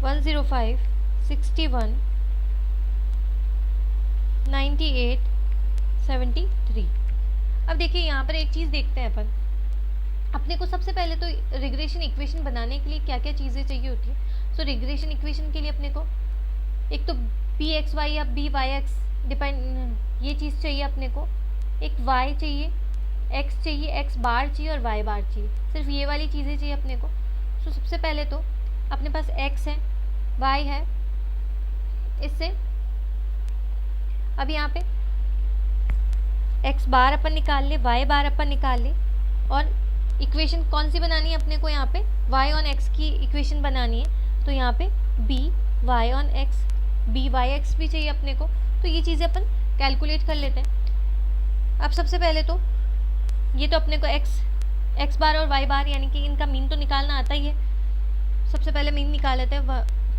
105, 61, 98, 73। अब देखिए यहाँ पर एक चीज़ देखते हैं अपन, अपने को सबसे पहले तो रिग्रेशन इक्वेशन बनाने के लिए क्या क्या चीज़ें चाहिए होती है। सो रिग्रेशन इक्वेशन के लिए अपने को एक तो बी एक्स वाई या बी वाई एक्स डिपेंड ये चीज़ चाहिए अपने को, एक वाई चाहिए, एक्स चाहिए, एक्स बार चाहिए और वाई बार चाहिए। सिर्फ ये वाली चीज़ें चाहिए अपने को। सो सबसे पहले तो अपने पास एक्स है, वाई है, इससे अब यहाँ पे एक्स बार अपन निकाल ले, वाई बार अपन निकाल ले, और इक्वेशन कौन सी बनानी है अपने को, यहाँ पे y ऑन x की इक्वेशन बनानी है। तो यहाँ पे b y on x, b y x भी चाहिए अपने को। तो ये चीज़ें अपन कैलकुलेट कर लेते हैं। अब सबसे पहले तो ये तो अपने को x बार और y बार यानी कि इनका मीन तो निकालना आता ही है। सबसे पहले मीन निकाल लेते हैं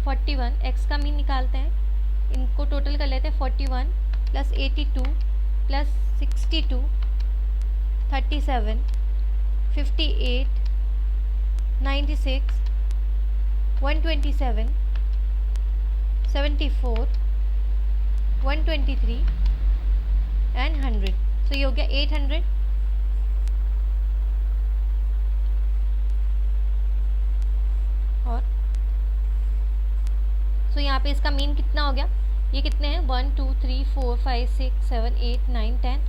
41, x का मीन निकालते हैं, इनको टोटल कर लेते हैं 41 प्लस 82 प्लस 62, 37, 58, 96, 127, 74, 123 एंड 100। सो ये हो गया 800। और सो यहाँ पे इसका मीन कितना हो गया, ये कितने हैं 1 2 3 4 5 6 7 8 9 10,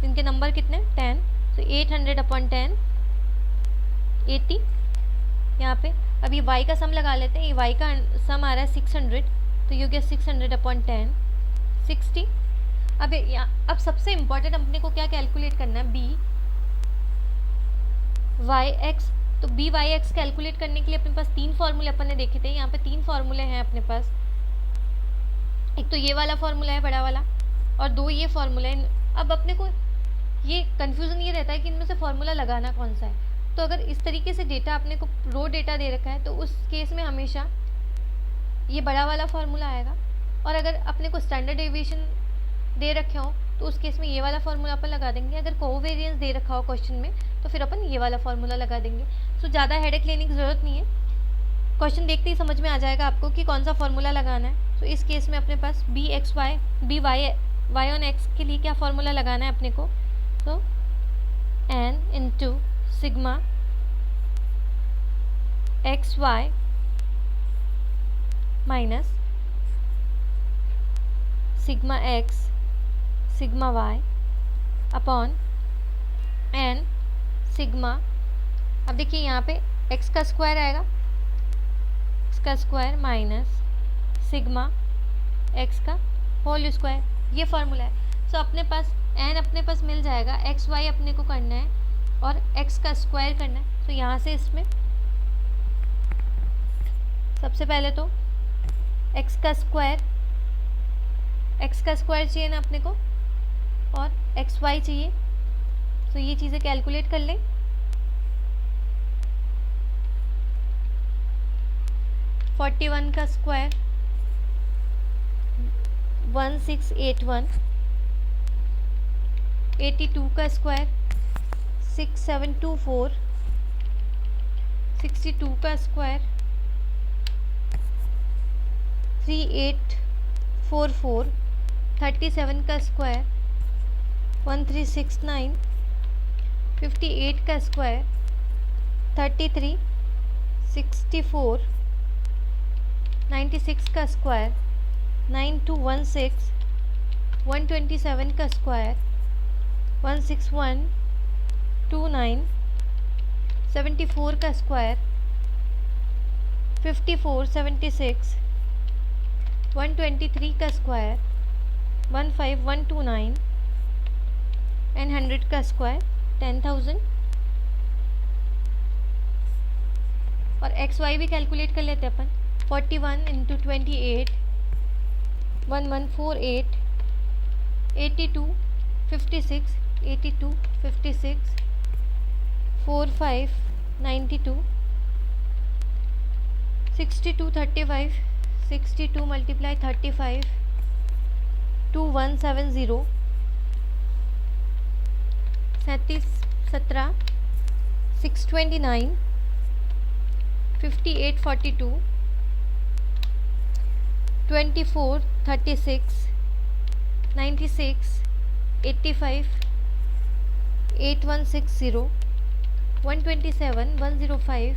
इनके नंबर कितने 10। तो 800 अपॉन 10 80। यहाँ पे अब ये y का सम लगा लेते हैं, ये y का सम आ रहा है 600, तो ये हो गया 600 अपॉन 10 60। अब सबसे इम्पोर्टेंट अपने को क्या कैलकुलेट करना है, बी वाई एक्स। तो बी वाई एक्स कैलकुलेट करने के लिए अपने पास 3 फार्मूले अपन ने देखे थे। यहाँ पे 3 फार्मूले हैं अपने पास। एक तो ये वाला फार्मूला है बड़ा वाला, और 2 ये फार्मूला है। अब अपने को ये कन्फ्यूज़न ये रहता है कि इनमें से फार्मूला लगाना कौन सा है। तो अगर इस तरीके से डेटा अपने को रो डेटा दे रखा है तो उस केस में हमेशा ये बड़ा वाला फार्मूला आएगा, और अगर अपने को स्टैंडर्ड डेविएशन दे रखे हो तो उस केस में ये वाला फार्मूला अपन लगा देंगे। अगर कोवेरियंस दे रखा हो क्वेश्चन में तो फिर अपन ये वाला फार्मूला लगा देंगे। सो ज़्यादा हेडेक लेने की ज़रूरत नहीं है, क्वेश्चन देखते ही समझ में आ जाएगा आपको कि कौन सा फार्मूला लगाना है। तो इस केस में अपने पास बी वाई ऑन एक्स के लिए क्या फार्मूला लगाना है अपने को, तो N into sigma x Y minus sigma x sigma Y upon N sigma. अब देखिए यहाँ पे x का स्क्वायर आएगा, x का स्क्वायर माइनस सिग्मा x का होल स्क्वायर, ये फार्मूला है। सो अपने पास n अपने पास मिल जाएगा, एक्स वाई अपने को करना है और x का स्क्वायर करना है। तो यहाँ से इसमें सबसे पहले तो x का स्क्वायर चाहिए ना अपने को, और एक्स वाई चाहिए। तो ये चीज़ें कैलकुलेट कर लें। फोर्टी वन का स्क्वायर 1681, 82 का स्क्वायर 6724, 62 का स्क्वायर 3844, 37 का स्क्वायर 1369, 58 का स्क्वायर 33, 64, 96 का स्क्वायर 9216, 127 का स्क्वायर 16129, 74 का स्क्वायर 5476, 123 का स्क्वायर 15129 एंड 100 का स्क्वायर 10,000। और एक्स वाई भी कैलकुलेट कर लेते हैं अपन। 41 इंटू 28 1148, 82 56, 82 56, 45 92, 62 35, 62 मल्टीप्लाई 35 2170, 37 17, 629, 58 42, 24 36, 96, 85, 8160, 127 105,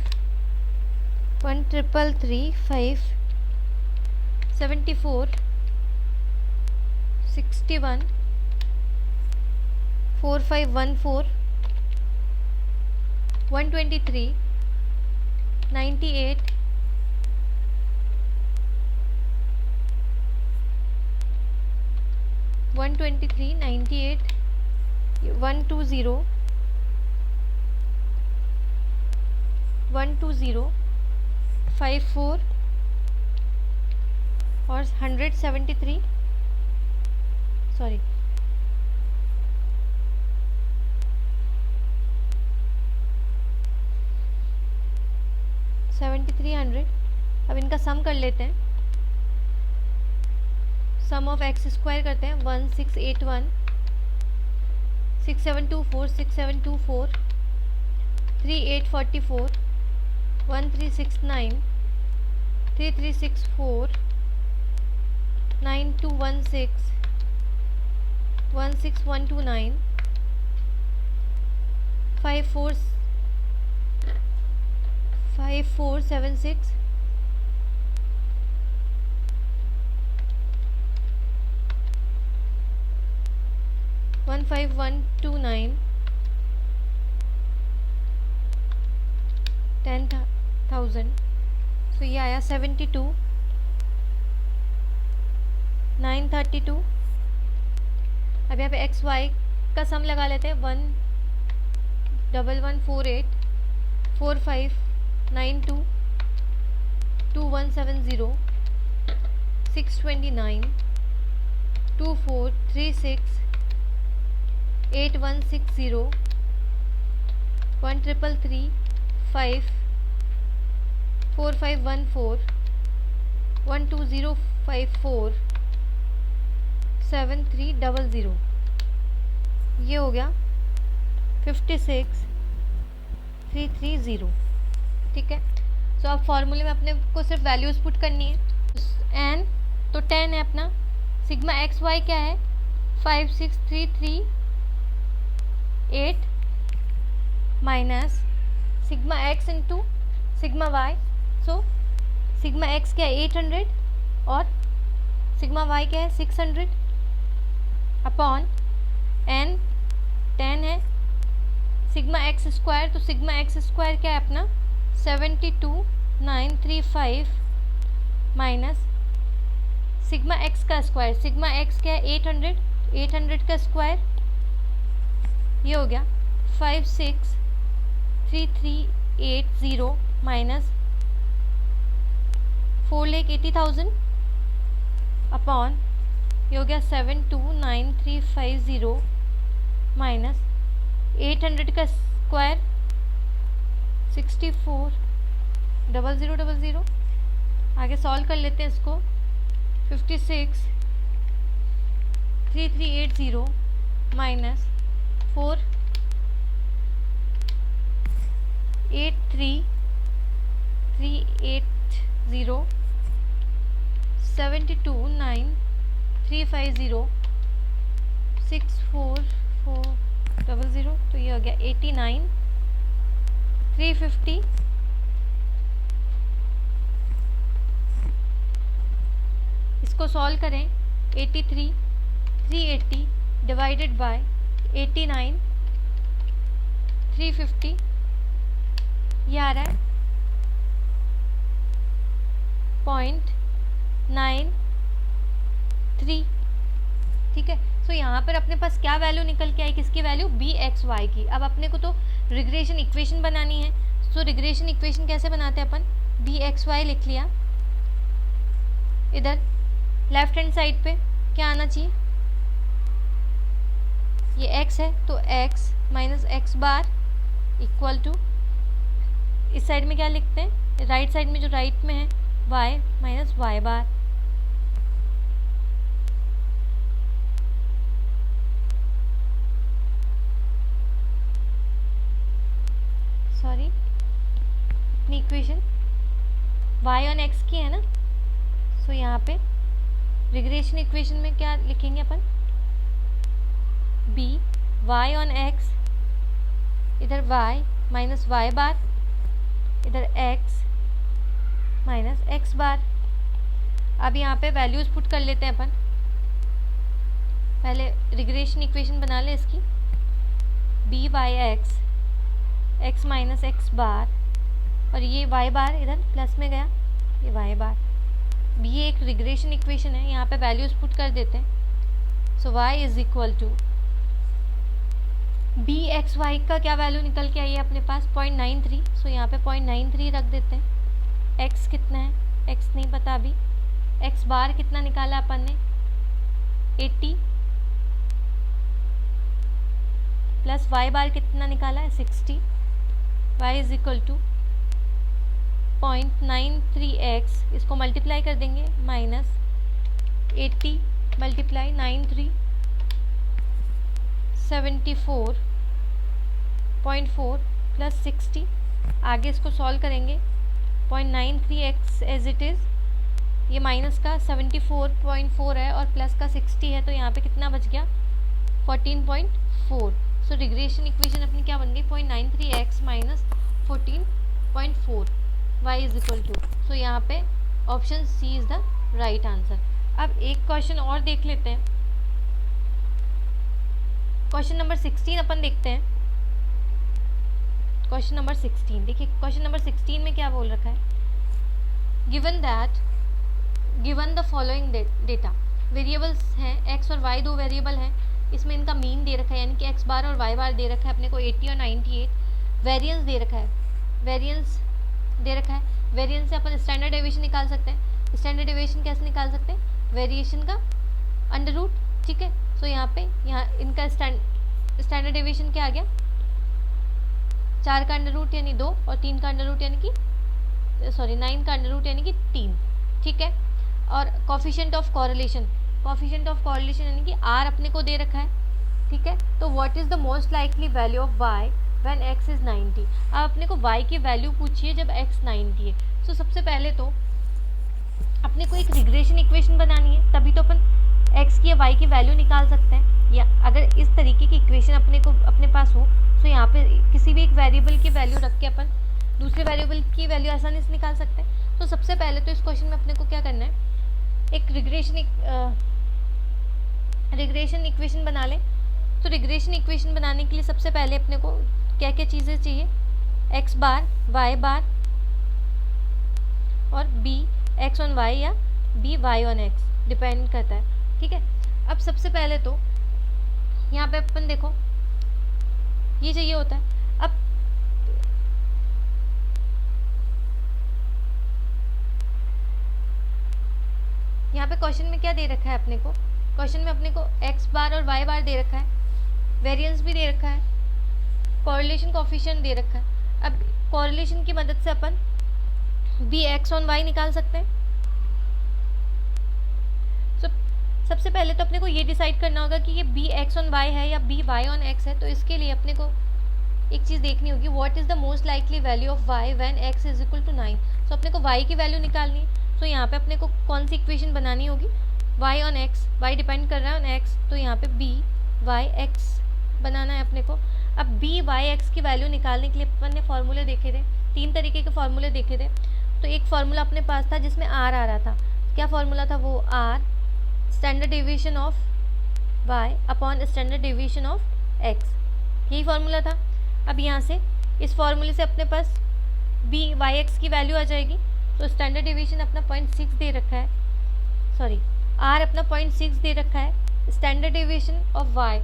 13335, 74 61, 4514, 123 98, 123 98, 120 120 54 और 173, सॉरी 7300। अब इनका सम कर लेते हैं। सम ऑफ एक्स स्क्वायर करते हैं। 1681, 6724, 6724, 3844, 1369, 3364, 9216, 16129, 5476, 15129, 10,000। तो ये आया 72, 932, अब यहाँ पे एक्स वाई का सम लगा लेते हैं। 111484592 2170 629 2436 8160 1333 5 4514 12054 7300। ये हो गया 56330। ठीक है, सो अब फॉर्मूले में अपने को सिर्फ वैल्यूज़ पुट करनी है। एन तो 10 है अपना। सिग्मा एक्स वाई क्या है? 56338 minus sigma x into sigma Y. So sigma X क्या है? 800 और सिग्मा वाई क्या है? 600 अपॉन एन 10 है। सिग्मा एक्स स्क्वायर, तो सिग्मा एक्स स्क्वायर क्या है अपना? 72935 माइनस सिग्मा एक्स का स्क्वायर। सिग्मा एक्स क्या है? 800, 800 का स्क्वायर ये हो गया 56330 माइनस 4,80,000 अपॉन ये हो गया 729,350 माइनस 800 का स्क्वायर 64,00,00। आगे सॉल्व कर लेते हैं इसको। 56,3380 माइनस 4,83,380 72,9,350 64400। तो ये हो गया 89,350। इसको सॉल्व करें। 83,380 डिवाइडेड बाय 89,350 ये आ रहा है 0.93। ठीक है, सो यहाँ पर अपने पास क्या वैल्यू निकल के आई? किसकी वैल्यू? बी एक्स वाई की। अब अपने को तो रिग्रेशन इक्वेशन बनानी है। सो रिग्रेशन इक्वेशन कैसे बनाते हैं अपन? बी एक्स वाई लिख लिया। इधर लेफ्ट हैंड साइड पे क्या आना चाहिए? ये x है तो x minus x bar equal to, इस साइड में क्या लिखते हैं? राइट साइड में जो राइट में है y माइनस वाई बार। सॉरी, अपनी इक्वेशन y ऑन x की है ना। सो यहाँ पे रिग्रेशन इक्वेशन में क्या लिखेंगे अपन? b y ऑन x, इधर y माइनस वाई बार, इधर x माइनस एक्स बार। अब यहाँ पे वैल्यूज पुट कर लेते हैं अपन। पहले रिग्रेशन इक्वेशन बना ले इसकी। b by X, X minus x bar, और ये y बार इधर प्लस में गया, ये y बार। ये एक रिग्रेशन इक्वेशन है, यहाँ पे वैल्यूज पुट कर देते हैं। So y is equal to B x Y का क्या वैल्यू निकल के आई है अपने पास? 0.93। सो यहाँ पे 0.93 रख देते हैं। x कितना है? x नहीं पता अभी। x बार कितना निकाला अपन ने? 80 प्लस y बार कितना निकाला है? 60। y is equal to 0.93x, इसको मल्टीप्लाई कर देंगे, माइनस 80 मल्टीप्लाई 93 74.4 प्लस 60। आगे इसको सॉल्व करेंगे। 0.93x एज इट इज़, ये माइनस का 74.4 है और प्लस का 60 है, तो यहाँ पे कितना बच गया? 14.4। सो रिग्रेशन इक्वेशन अपनी क्या बन गई? 0.93x minus 14.4 y is equal to. So यहाँ पे option C is the right answer. अब एक क्वेश्चन और देख लेते हैं। क्वेश्चन नंबर 16 अपन देखते हैं। क्वेश्चन नंबर 16 देखिए, क्वेश्चन नंबर 16 में क्या बोल रखा है? Given the following data, variables हैं x और y, दो वेरिएबल हैं। इसमें इनका मीन दे रखा है, यानी कि एक्स बार और वाई बार दे रखा है अपने को 80 और 98। वेरिएंस दे रखा है, वेरिएंस दे रखा है। वेरिएंस से अपन स्टैंडर्ड डेविएशन निकाल सकते हैं। स्टैंडर्ड डेविएशन कैसे निकाल सकते हैं? वेरिएशन का अंडर रूट, ठीक है। सो यहाँ इनका स्टैंडर्ड डेविएशन क्या आ गया? 4 का अंडर रूट यानी 2 और 3 का अंडर रूट यानी कि 9 का अंडर रूट यानी कि 3, ठीक है। और coefficient of correlation, coefficient of correlation यानी कि r अपने को दे रखा है, ठीक है। तो what is the most likely value of y when x is 90। अब अपने को y की वैल्यू पूछिए जब x 90 है। सो सबसे पहले तो अपने को एक रिग्रेशन इक्वेशन बनानी है, तभी तो अपन x की या y की वैल्यू निकाल सकते हैं। या अगर इस तरीके की इक्वेशन अपने पास हो तो यहाँ पे किसी भी एक वेरिएबल की वैल्यू रख के अपन दूसरे वेरिएबल की वैल्यू आसानी से निकाल सकते हैं। तो सबसे पहले तो इस क्वेश्चन में अपने को क्या करना है, एक रिग्रेशन इक्वेशन बना लें। तो रिग्रेशन इक्वेशन बनाने के लिए सबसे पहले अपने को क्या क्या चीज़ें चाहिए? एक्स बार, वाई बार और बी एक्स ऑन वाई या B Y on X, depend करता है, ठीक है। अब सबसे पहले तो यहाँ पे अपन देखो ये चाहिए होता है। अब यहाँ पे क्वेश्चन में क्या दे रखा है अपने को? क्वेश्चन में अपने को एक्स बार और वाई बार दे रखा है, वेरिएंस भी दे रखा है, कोरिलेशन कोफिशिएंट दे रखा है। अब कोरिलेशन की मदद से अपन बी एक्स ऑन वाई निकाल सकते हैं। सबसे पहले तो अपने को ये डिसाइड करना होगा कि ये बी एक्स ऑन वाई है या बी वाई ऑन एक्स है। तो इसके लिए अपने को एक चीज़ देखनी होगी, what is the most likely value of Y when X is equal to 9। So अपने को वाई की वैल्यू निकालनी है। तो यहाँ पे अपने को कौन सी इक्वेशन बनानी होगी? Y on X, Y depend कर रहा है ऑन एक्स, तो यहाँ पे बी वाई एक्स बनाना है अपने को। अब बी वाई एक्स की वैल्यू निकालने के लिए अपन ने फॉर्मूले देखे थे, 3 तरीके के फॉर्मूले देखे थे। तो एक फार्मूला अपने पास था जिसमें आर आ रहा था। क्या फार्मूला था वो? R standard deviation of y upon standard deviation of x, यही फार्मूला था। अब यहाँ से इस फार्मूले से अपने पास बी वाई एक्स की वैल्यू आ जाएगी। तो स्टैंडर्ड डेविएशन अपना 0.6 दे रखा है, सॉरी r अपना 0.6 दे रखा है। Standard deviation of y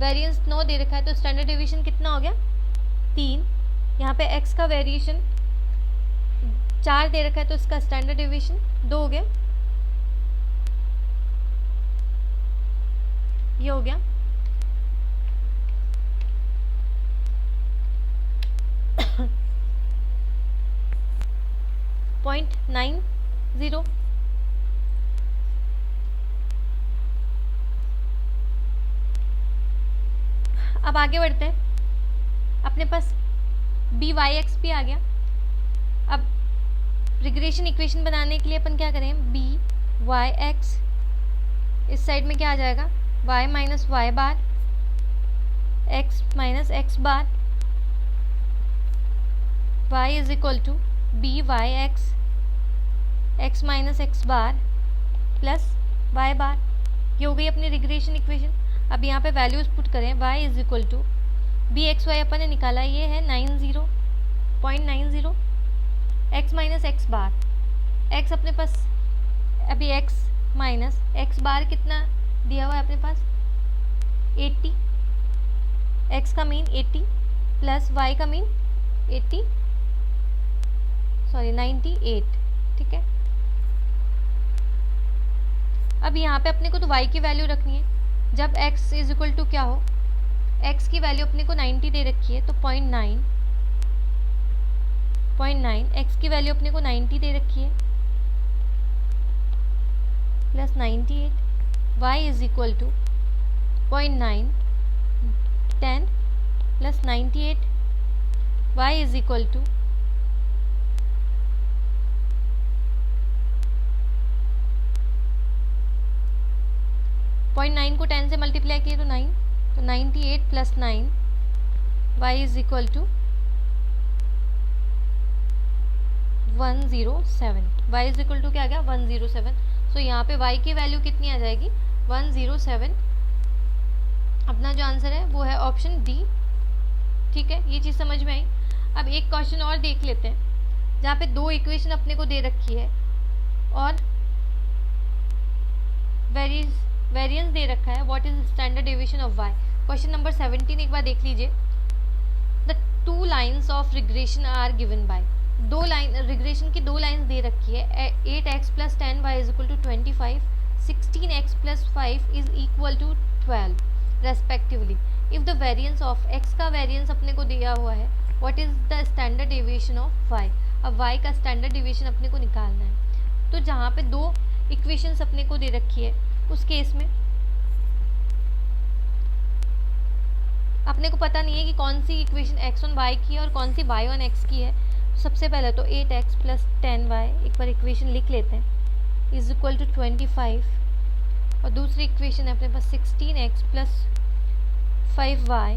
variance 9 दे रखा है, तो स्टैंडर्ड डेविएशन कितना हो गया? 3। यहाँ पे x का वेरिएशन 4 दे रखा है, तो इसका स्टैंडर्ड डेविएशन 2 हो गया। ये हो गया। .90। अब आगे बढ़ते हैं। अपने पास बी वाई एक्स भी आ गया। अब रिग्रेशन इक्वेशन बनाने के लिए अपन क्या करें? बी वाई एक्स, इस साइड में क्या आ जाएगा? y minus Y bar, x minus x bar, y is equal to b Y x, x minus x bar plus y bar. ये हो गई अपनी रिग्रेशन इक्वेशन। अब यहाँ पे वैल्यूज पुट करें, y is equal to B x y अपन ने निकाला, ये है 90.90, x minus x bar, x अपने पास अभी x माइनस एक्स बार कितना दिया हुआ है अपने पास? 80, x का मीन 80 प्लस y का मीन 98, ठीक है। अब यहाँ पे अपने को तो y की वैल्यू रखनी है। जब x इज इक्वल टू क्या हो? x की वैल्यू अपने को 90 दे रखी है, तो 0.9, x की वैल्यू अपने को 90 दे रखी है plus 98, y is equal to 0.9 10 plus 98, y is equal to 0.9 को 10 से मल्टीप्लाई किए तो 9, तो 98 plus 9, y is equal to 107, y is equal to क्या आ गया? 107। सो यहाँ पे y की वैल्यू कितनी आ जाएगी? 107। अपना जो आंसर है वो है ऑप्शन डी, ठीक है। ये चीज़ समझ में आई। अब एक क्वेश्चन और देख लेते हैं जहाँ पे 2 इक्वेशन अपने को दे रखी है और वेरिएंस दे रखा है, what is standard deviation of Y. Question number 17 एक बार देख लीजिए। The 2 lines of regression are given by, दो लाइन रिग्रेशन की 2 लाइन्स दे रखी है। 8x plus 10y is equal to 25, 16x plus 5 is equal to 12 respectively. If the variance of x का वेरिएंस अपने को दिया हुआ है, what is the standard deviation of y। अब y का स्टैंडर्ड डेविएशन अपने को निकालना है। तो जहाँ पे 2 इक्वेशंस अपने को दे रखी है, उस केस में अपने को पता नहीं है कि कौन सी इक्वेशन x ऑन y की है और कौन सी y ऑन x की है। सबसे पहले तो 8x प्लस 10y एक बार इक्वेशन लिख लेते हैं, इज इक्वल टू 25, और दूसरी इक्वेशन है अपने पास 16x plus 5y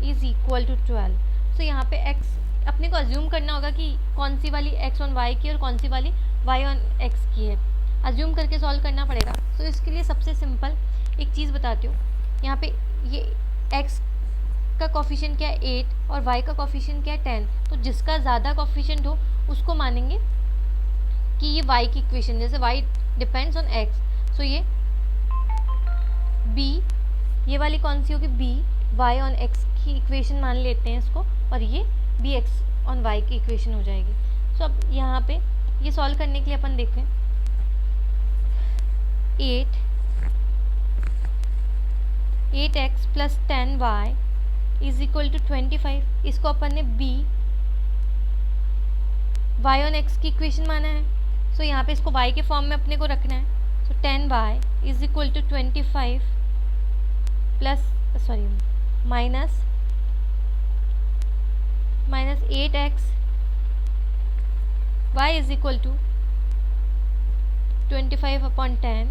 is equal to 12। तो यहाँ पे x अपने को अज्यूम करना होगा कि कौन सी वाली x ऑन y की और कौन सी वाली y ऑन x की है, अज्यूम करके सॉल्व करना पड़ेगा। तो इसके लिए सबसे सिंपल एक चीज़ बताती हूँ। यहाँ पे ये x का कोफिशिएंट क्या है 8 और y का कोफिशिएंट क्या है 10, तो जिसका ज़्यादा कोफिशिएंट हो उसको मानेंगे कि ये y की इक्वेशन, जैसे y डिपेंड्स ऑन x, सो ये b, ये वाली कौन सी होगी b, y ऑन x की इक्वेशन मान लेते हैं इसको, और ये b x ऑन y की इक्वेशन हो जाएगी। सो अब यहाँ पे ये सॉल्व करने के लिए अपन देखें 8x plus 10y is equal to 25, इसको अपन ने b y ऑन x की इक्वेशन माना है। सो यहाँ पे इसको y के फॉर्म में अपने को रखना है। So 10y is equal to 25 plus minus 8x y is equal to 25 upon 10,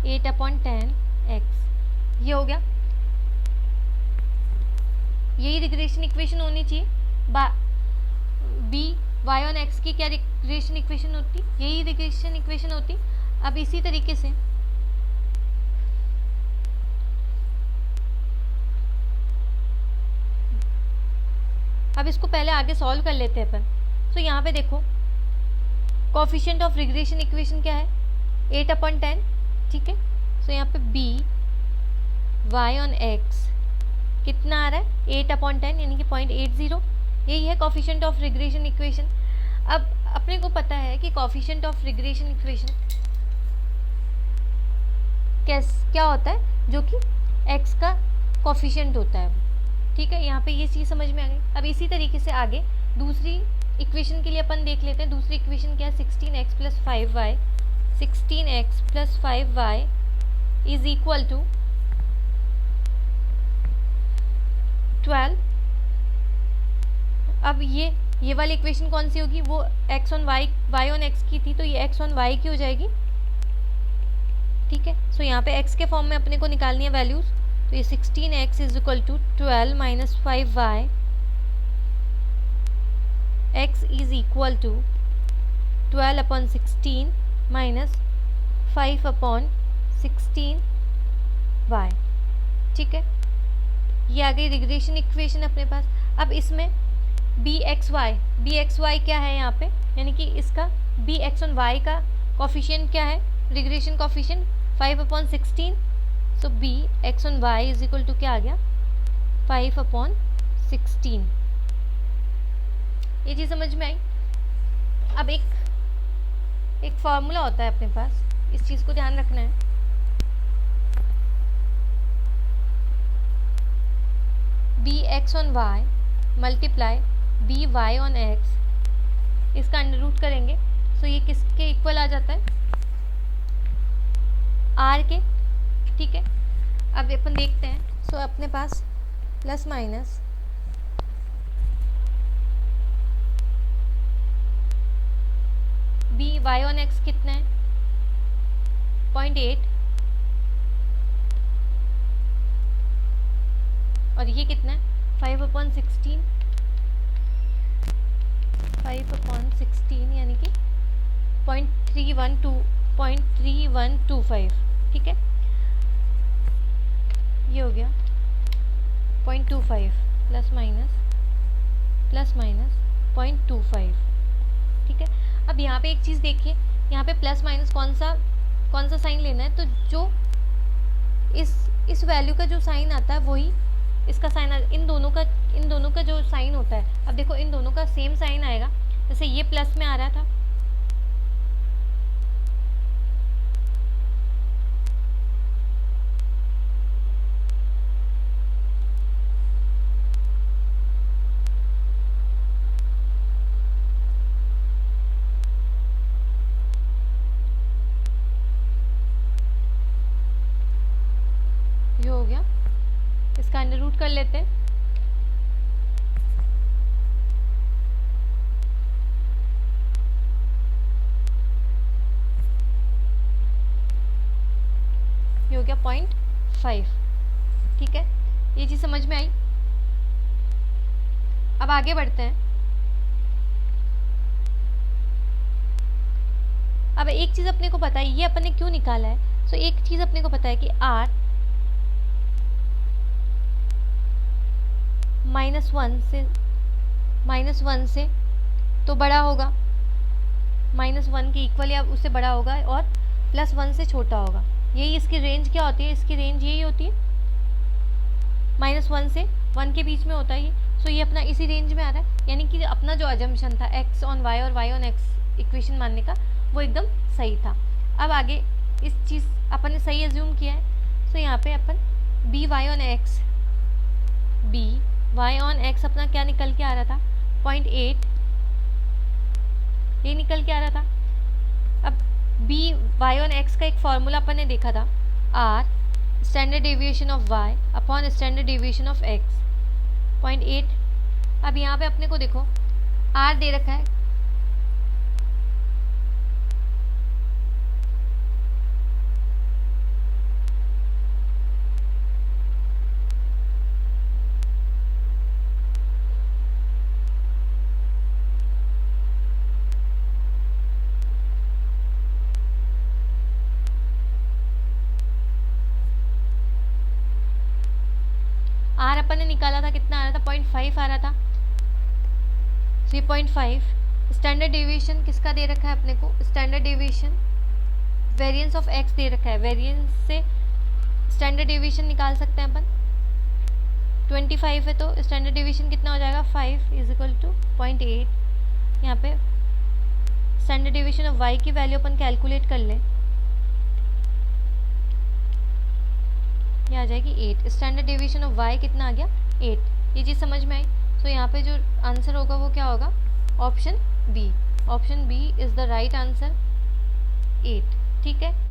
8 upon 10 x। ये हो गया, यही रिग्रेशन इक्वेशन होनी चाहिए। b y ऑन x की क्या रिग्रेशन इक्वेशन होती, यही रिग्रेशन इक्वेशन होती। अब इसी तरीके से अब इसको पहले आगे सॉल्व कर लेते हैं अपन। तो यहाँ पे देखो कोफिशिएंट ऑफ रिग्रेशन इक्वेशन क्या है 8 अपॉन 10, ठीक है। सो यहाँ पे b y ऑन x कितना आ रहा है 8 अपॉन 10 यानी कि 0.80, यही है कोफिशिएंट ऑफ रिग्रेशन इक्वेशन। अब अपने को पता है कि कोफिशिएंट ऑफ रिग्रेशन इक्वेशन क्या होता है, जो कि x का कोफिशिएंट होता है, ठीक है। यहाँ पे ये चीज़ समझ में आ गई। अब इसी तरीके से आगे दूसरी इक्वेशन के लिए अपन देख लेते हैं। दूसरी इक्वेशन क्या है 16x plus 5y, 16x plus 5y is equal to 12। अब ये वाली इक्वेशन कौन सी होगी, वो x on y on x की थी, तो ये x ऑन y की हो जाएगी, ठीक है। सो यहाँ पे x के फॉर्म में अपने को निकालनी है वैल्यूज। तो ये 16x is equal to 12 minus 5y, x is equal to 12 upon 16 minus 5 upon 16y, ठीक है। ये आ गई रिग्रेशन इक्वेशन अपने पास। अब इसमें bxy क्या है यहाँ पे, यानी कि इसका bx ऑन y का कोफिशिएंट क्या है, regression coefficient 5 upon 16। So bx on y is equal to क्या आ गया 5 अपॉन 16। ये चीज़ समझ में आई। अब एक फॉर्मूला होता है अपने पास, इस चीज़ को ध्यान रखना है। bx on y multiply by on x, इसका अंडर रूट करेंगे। सो ये किसके इक्वल आ जाता है r के, ठीक है। अब अपन देखते हैं। सो अपने पास plus minus by on x कितना है 0.8, और ये कितना है 5 अपॉन 16, 5 अपॉन 16 यानी कि 0.3125, ठीक है। ये हो गया 0.25 प्लस माइनस 0.25, ठीक है। अब यहाँ पे एक चीज़ देखिए, यहाँ पे प्लस माइनस कौन सा साइन लेना है, तो जो इस वैल्यू का जो साइन आता है वही इसका साइन, इन दोनों का जो साइन होता है, अब देखो इन दोनों का सेम साइन आएगा। जैसे ये प्लस में आ रहा था, ये हो गया, इसका अंडर रूट कर लेते हैं। ये हो गया 0.5। ठीक है, ये चीज़ समझ में आई। अब आगे बढ़ते हैं। अब एक चीज़ अपने को पता है, ये अपने क्यों निकाला है, सो एक चीज़ अपने को पता है कि r -1 से तो बड़ा होगा, -1 के इक्वल या उससे बड़ा होगा, और +1 से छोटा होगा। यही इसकी रेंज क्या होती है, इसकी रेंज यही होती है, -1 से 1 के बीच में होता है ये। सो ये अपना इसी रेंज में आ रहा है, यानी कि अपना जो अजम्पशन था x ऑन y और y ऑन x इक्वेशन मानने का, वो एकदम सही था। अब आगे इस चीज़ अपन ने सही एज्यूम किया है, सो यहाँ पे अपन b y ऑन x अपना क्या निकल के आ रहा था, 0.8, ये निकल के आ रहा था। अब b y ऑन x का एक फॉर्मूला अपन ने देखा था, r standard deviation of y upon standard deviation of x, 0.8। अब यहाँ पे अपने को देखो r दे रखा है, r अपन ने निकाला था, कितना आ रहा था, 0.5 आ रहा था। 3.5 स्टैंडर्ड डेविएशन किसका दे रखा है अपने को, standard deviation variance of x दे रखा है, वेरिएंस से स्टैंडर्ड डेविएशन निकाल सकते हैं अपन। 25 है तो स्टैंडर्ड डेविएशन कितना हो जाएगा, 5 = 0.8। यहाँ पे स्टैंडर्ड डेविएशन ऑफ y की वैल्यू अपन कैलकुलेट कर लें, ये आ जाएगी 8। स्टैंडर्ड डेविएशन ऑफ y कितना आ गया, 8। ये चीज़ समझ में आई। सो यहाँ पे जो आंसर होगा वो क्या होगा, option B. Option B is the right answer, 8। ठीक है।